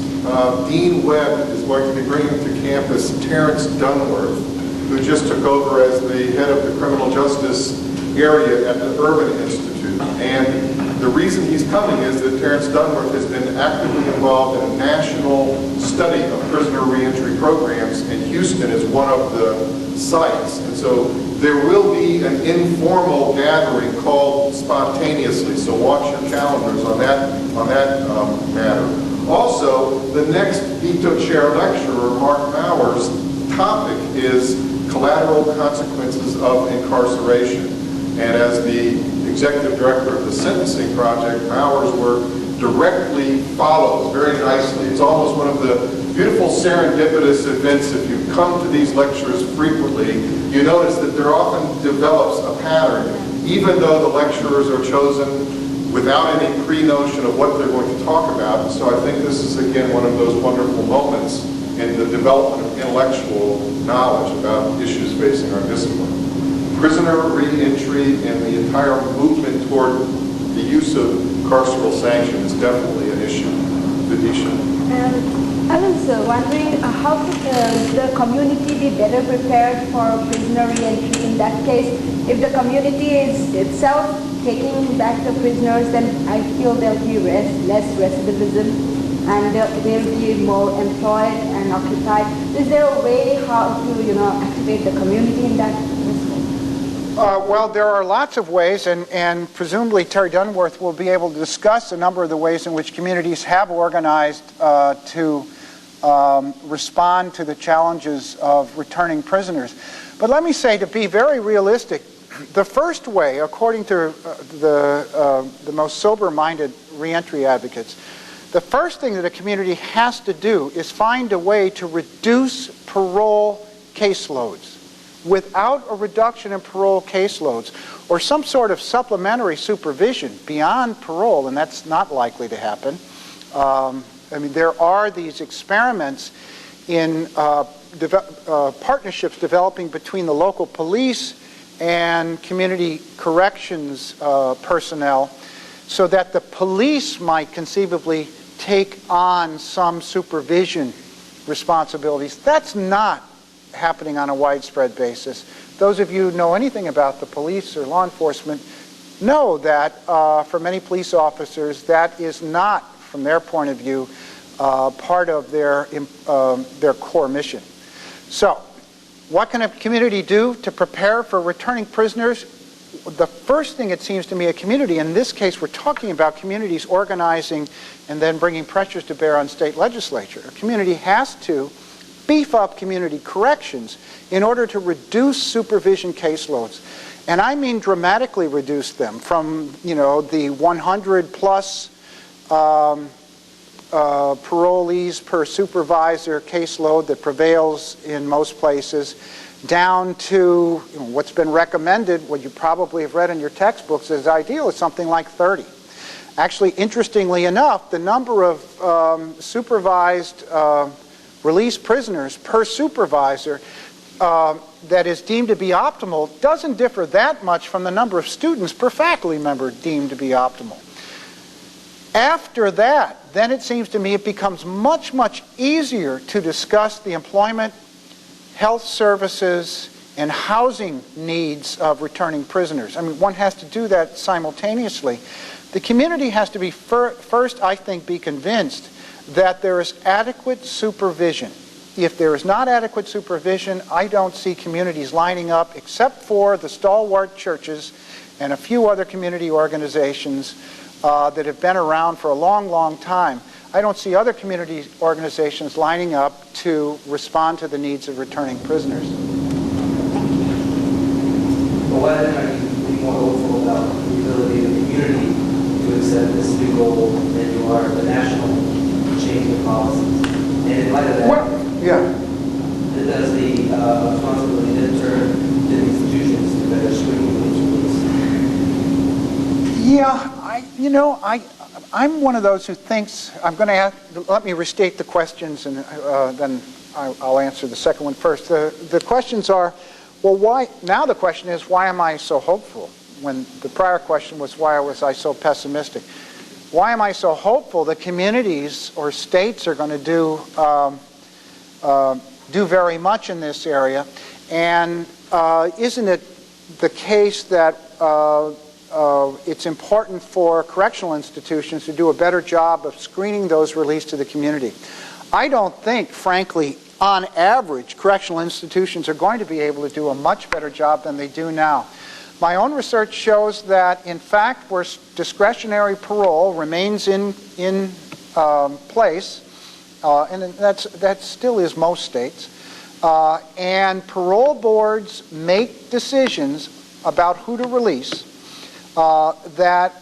Dean Webb is going to be bringing to campus Terrence Dunworth, who just took over as the head of the criminal justice area at the Urban Institute. And the reason he's coming is that Terrence Dunworth has been actively involved in a national study of prisoner reentry programs, and Houston is one of the sites. And so there will be an informal gathering called Spontaneously, so watch your calendars on that matter. Also, the next Beto Chair lecturer, Mark Bowers' topic is collateral consequences of incarceration. And as the executive director of the Sentencing Project, Bowers' work directly follows very nicely. It's almost one of the beautiful serendipitous events. If you come to these lectures frequently, you notice that there often develops a pattern, even though the lecturers are chosen without any pre-notion of what they're going to talk about. And so I think this is, again, one of those wonderful moments in the development of intellectual knowledge about issues facing our discipline. Prisoner reentry and the entire movement toward the use of carceral sanction is definitely an issue. Vidisha. I was wondering how could the community be better prepared for prisoner reentry in that case? If the community is itself taking back the prisoners, then I feel there'll be less recidivism and they'll be more employed and occupied. Is there a way how to activate the community in that respect? Well, there are lots of ways, and presumably Terry Dunworth will be able to discuss a number of the ways in which communities have organized to respond to the challenges of returning prisoners. But let me say, to be very realistic, the first way, according to the most sober-minded reentry advocates, the first thing that a community has to do is find a way to reduce parole caseloads. Without a reduction in parole caseloads or some sort of supplementary supervision beyond parole, and that's not likely to happen. I mean, there are these experiments in partnerships developing between the local police and community corrections personnel so that the police might conceivably take on some supervision responsibilities. That's not happening on a widespread basis. Those of you who know anything about the police or law enforcement know that for many police officers, that is not, from their point of view, part of their core mission. So, what can a community do to prepare for returning prisoners? The first thing, it seems to me, a community, in this case we're talking about communities organizing and then bringing pressures to bear on state legislature. A community has to beef up community corrections in order to reduce supervision caseloads. And I mean dramatically reduce them from, the 100 plus parolees per supervisor caseload that prevails in most places, down to what's been recommended, what you probably have read in your textbooks as ideal, is something like 30. Actually, interestingly enough, the number of supervised released prisoners per supervisor that is deemed to be optimal doesn't differ that much from the number of students per faculty member deemed to be optimal. After that, then it seems to me it becomes much, much easier to discuss the employment, health services, and housing needs of returning prisoners. I mean, one has to do that simultaneously. The community has to be first, I think, be convinced that there is adequate supervision. If there is not adequate supervision, I don't see communities lining up, except for the stalwart churches and a few other community organizations that have been around for a long, long time. I don't see other community organizations lining up to respond to the needs of returning prisoners. Well, why then are you more hopeful about the ability of the community to accept this new goal than you are the national change of policies? And in light of that, does the responsibility then turn to the institutions that are screening these releases? Yeah, I'm one of those who thinks, let me restate the questions and then I'll answer the second one first. The questions are, well, why, now the question is, why am I so hopeful? When the prior question was, why was I so pessimistic? Why am I so hopeful that communities or states are going to do very much in this area? And isn't it the case that it's important for correctional institutions to do a better job of screening those released to the community? I don't think, frankly, on average, correctional institutions are going to be able to do a much better job than they do now. My own research shows that, in fact, where discretionary parole remains in place, and that still is most states, and parole boards make decisions about who to release, that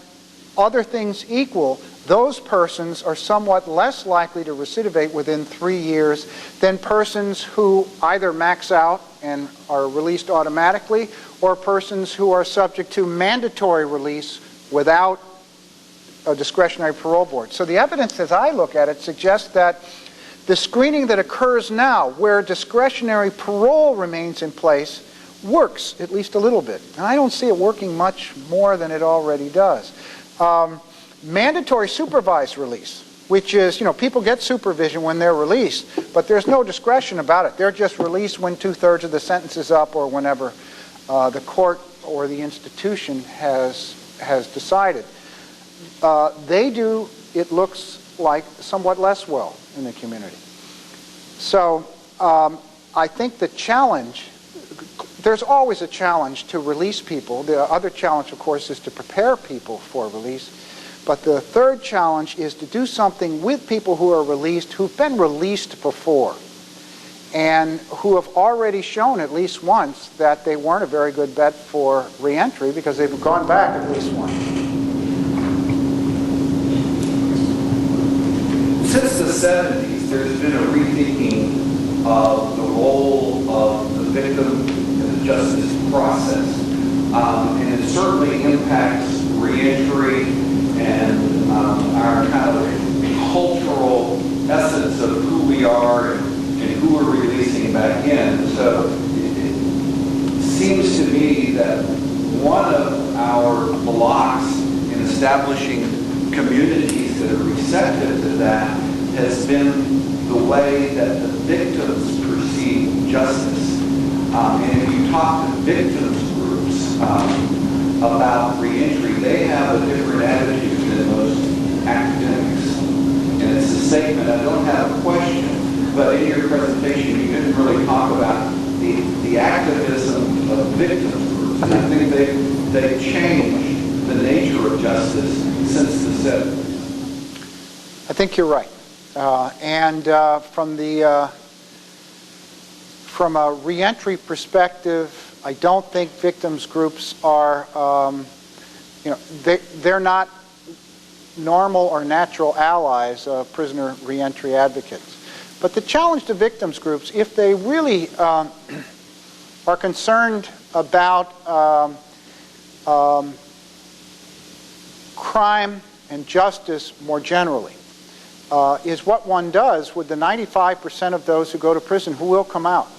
other things equal, those persons are somewhat less likely to recidivate within 3 years than persons who either max out and are released automatically, or persons who are subject to mandatory release without a discretionary parole board. So the evidence, as I look at it, suggests that the screening that occurs now, where discretionary parole remains in place, works at least a little bit. And I don't see it working much more than it already does. Mandatory supervised release, which is, people get supervision when they're released, but there's no discretion about it. They're just released when 2/3 of the sentence is up or whenever the court or the institution has decided. They do, it looks like, somewhat less well in the community. So I think the challenge, there's always a challenge to release people. The other challenge, of course, is to prepare people for release. But the third challenge is to do something with people who are released, who've been released before, and who have already shown at least once that they weren't a very good bet for reentry because they've gone back at least once. Since the 70s, there's been a rethinking of the role of the victim in the justice process. And it certainly impacts reentry and our kind of cultural essence of who we are and who we're releasing back in. So it seems to me that one of our blocks in establishing communities that are receptive to that has been the way that the victims perceive justice. And if you talk to victims groups about reentry, they have a different attitude than most academics. And it's a statement, I don't have a question, but in your presentation you didn't really talk about the activism of victims groups. And I think they've changed the nature of justice since the 70s. I think you're right. From a reentry perspective, I don't think victims groups are, they're not normal or natural allies of prisoner reentry advocates. But the challenge to victims groups, if they really are concerned about crime and justice more generally, is what one does with the 95% of those who go to prison who will come out.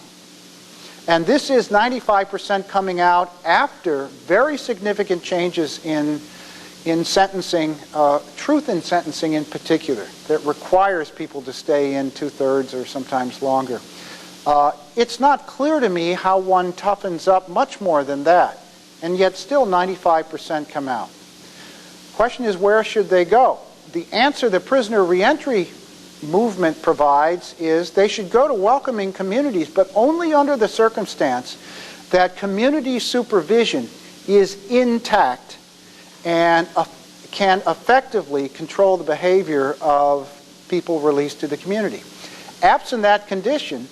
And this is 95% coming out after very significant changes in sentencing, truth in sentencing in particular, that requires people to stay in 2/3 or sometimes longer. It's not clear to me how one toughens up much more than that, and yet still 95% come out. The question is, where should they go? The answer the prisoner reentry movement provides is they should go to welcoming communities, but only under the circumstance that community supervision is intact and can effectively control the behavior of people released to the community. Absent that condition,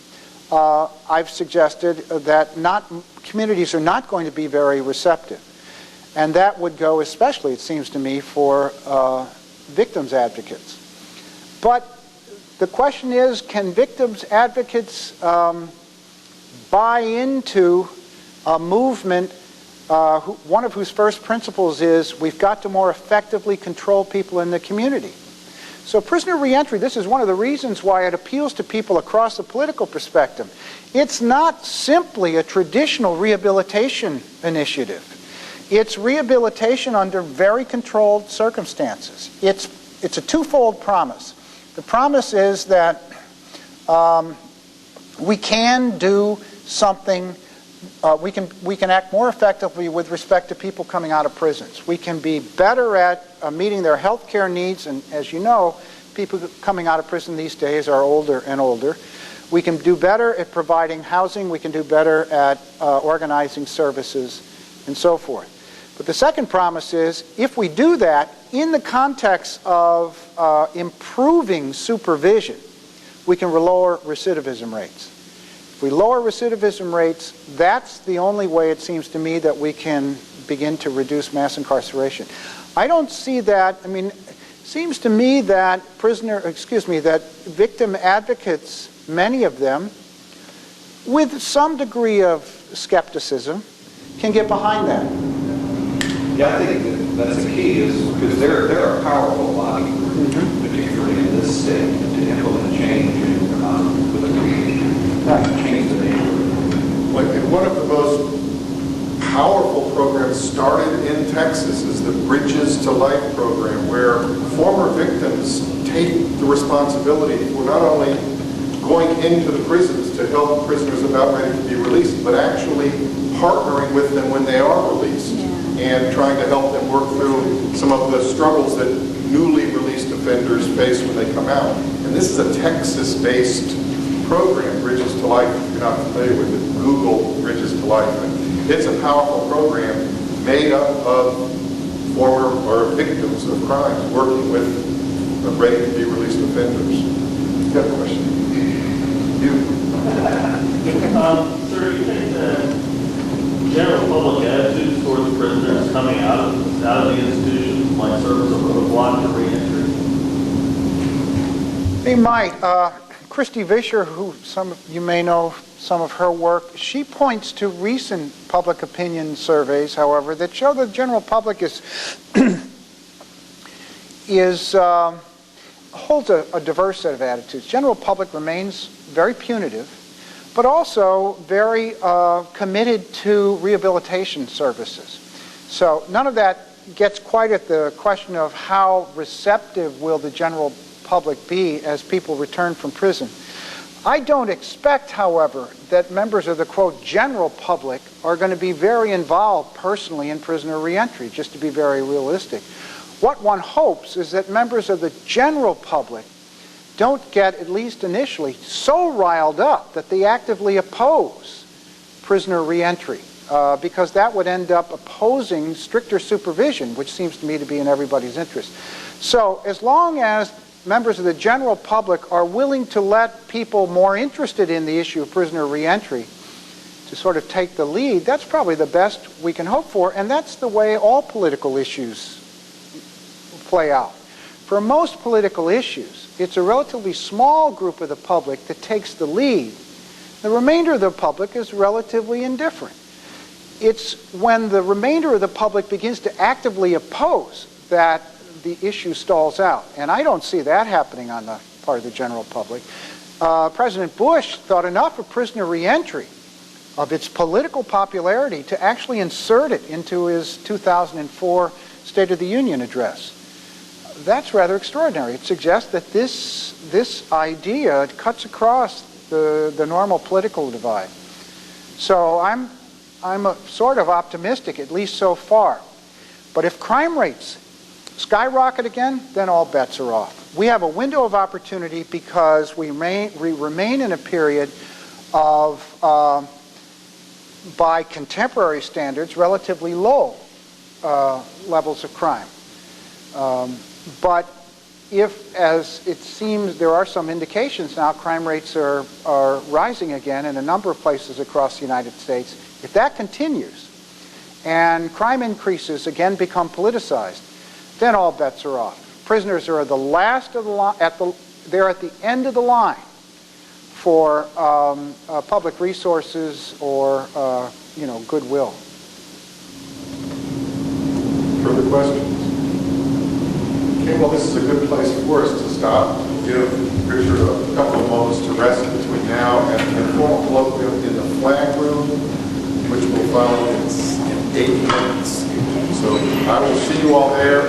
I've suggested that communities are not going to be very receptive. And that would go especially, it seems to me, for victims advocates. But the question is, can victims advocates buy into a movement one of whose first principles is we've got to more effectively control people in the community? So prisoner reentry, this is one of the reasons why it appeals to people across the political spectrum. It's not simply a traditional rehabilitation initiative. It's rehabilitation under very controlled circumstances. It's a twofold promise. The promise is that we can do something, we can act more effectively with respect to people coming out of prisons. We can be better at meeting their health care needs, and as you know, people coming out of prison these days are older and older. We can do better at providing housing, we can do better at organizing services, and so forth. But the second promise is, if we do that in the context of improving supervision, we can lower recidivism rates. If we lower recidivism rates, that's the only way, it seems to me, that we can begin to reduce mass incarceration. I don't see that. I mean, it seems to me that that victim advocates, many of them, with some degree of skepticism, can get behind that. Yeah, I think that's the key, is because they're a powerful body, particularly in this state, to implement change with the community, change the neighborhood. One of the most powerful programs started in Texas is the Bridges to Life program, where former victims take the responsibility for not only going into the prisons to help prisoners about ready to be released, but actually partnering with them when they are released. And trying to help them work through some of the struggles that newly released offenders face when they come out. And this is a Texas-based program, Bridges to Life. If you're not familiar with it, Google Bridges to Life. And it's a powerful program made up of former or victims of crimes working with ready to be released offenders. You have a question? You. Sir, you think that general public attitudes towards prisoners coming out of the institution might serve as a block to reentry? They might. Christy Vischer, who some of you may know some of her work, she points to recent public opinion surveys, however, that show the general public holds a diverse set of attitudes. General public remains very punitive, but also very committed to rehabilitation services. So none of that gets quite at the question of how receptive will the general public be as people return from prison. I don't expect, however, that members of the, quote, general public are going to be very involved personally in prisoner reentry, just to be very realistic. What one hopes is that members of the general public don't get, at least initially, so riled up that they actively oppose prisoner reentry, because that would end up opposing stricter supervision, which seems to me to be in everybody's interest. So as long as members of the general public are willing to let people more interested in the issue of prisoner reentry to sort of take the lead, that's probably the best we can hope for, and that's the way all political issues play out. For most political issues, it's a relatively small group of the public that takes the lead. The remainder of the public is relatively indifferent. It's when the remainder of the public begins to actively oppose that the issue stalls out. And I don't see that happening on the part of the general public. President Bush thought enough of prisoner reentry, of its political popularity, to actually insert it into his 2004 State of the Union address. That's rather extraordinary. It suggests that this idea cuts across the normal political divide. So I'm sort of optimistic, at least so far. But if crime rates skyrocket again, then all bets are off. We have a window of opportunity because we remain in a period of, by contemporary standards, relatively low levels of crime. But if, as it seems, there are some indications now, crime rates are rising again in a number of places across the United States, if that continues and crime increases again become politicized, then all bets are off. Prisoners are the last of the they're at the end of the line for public resources or goodwill. Further questions? Okay, well, this is a good place for us to stop. Give Richard a couple of moments to rest between now and the formal colloquium in the flag room, which will follow in 8 minutes. So I will see you all there.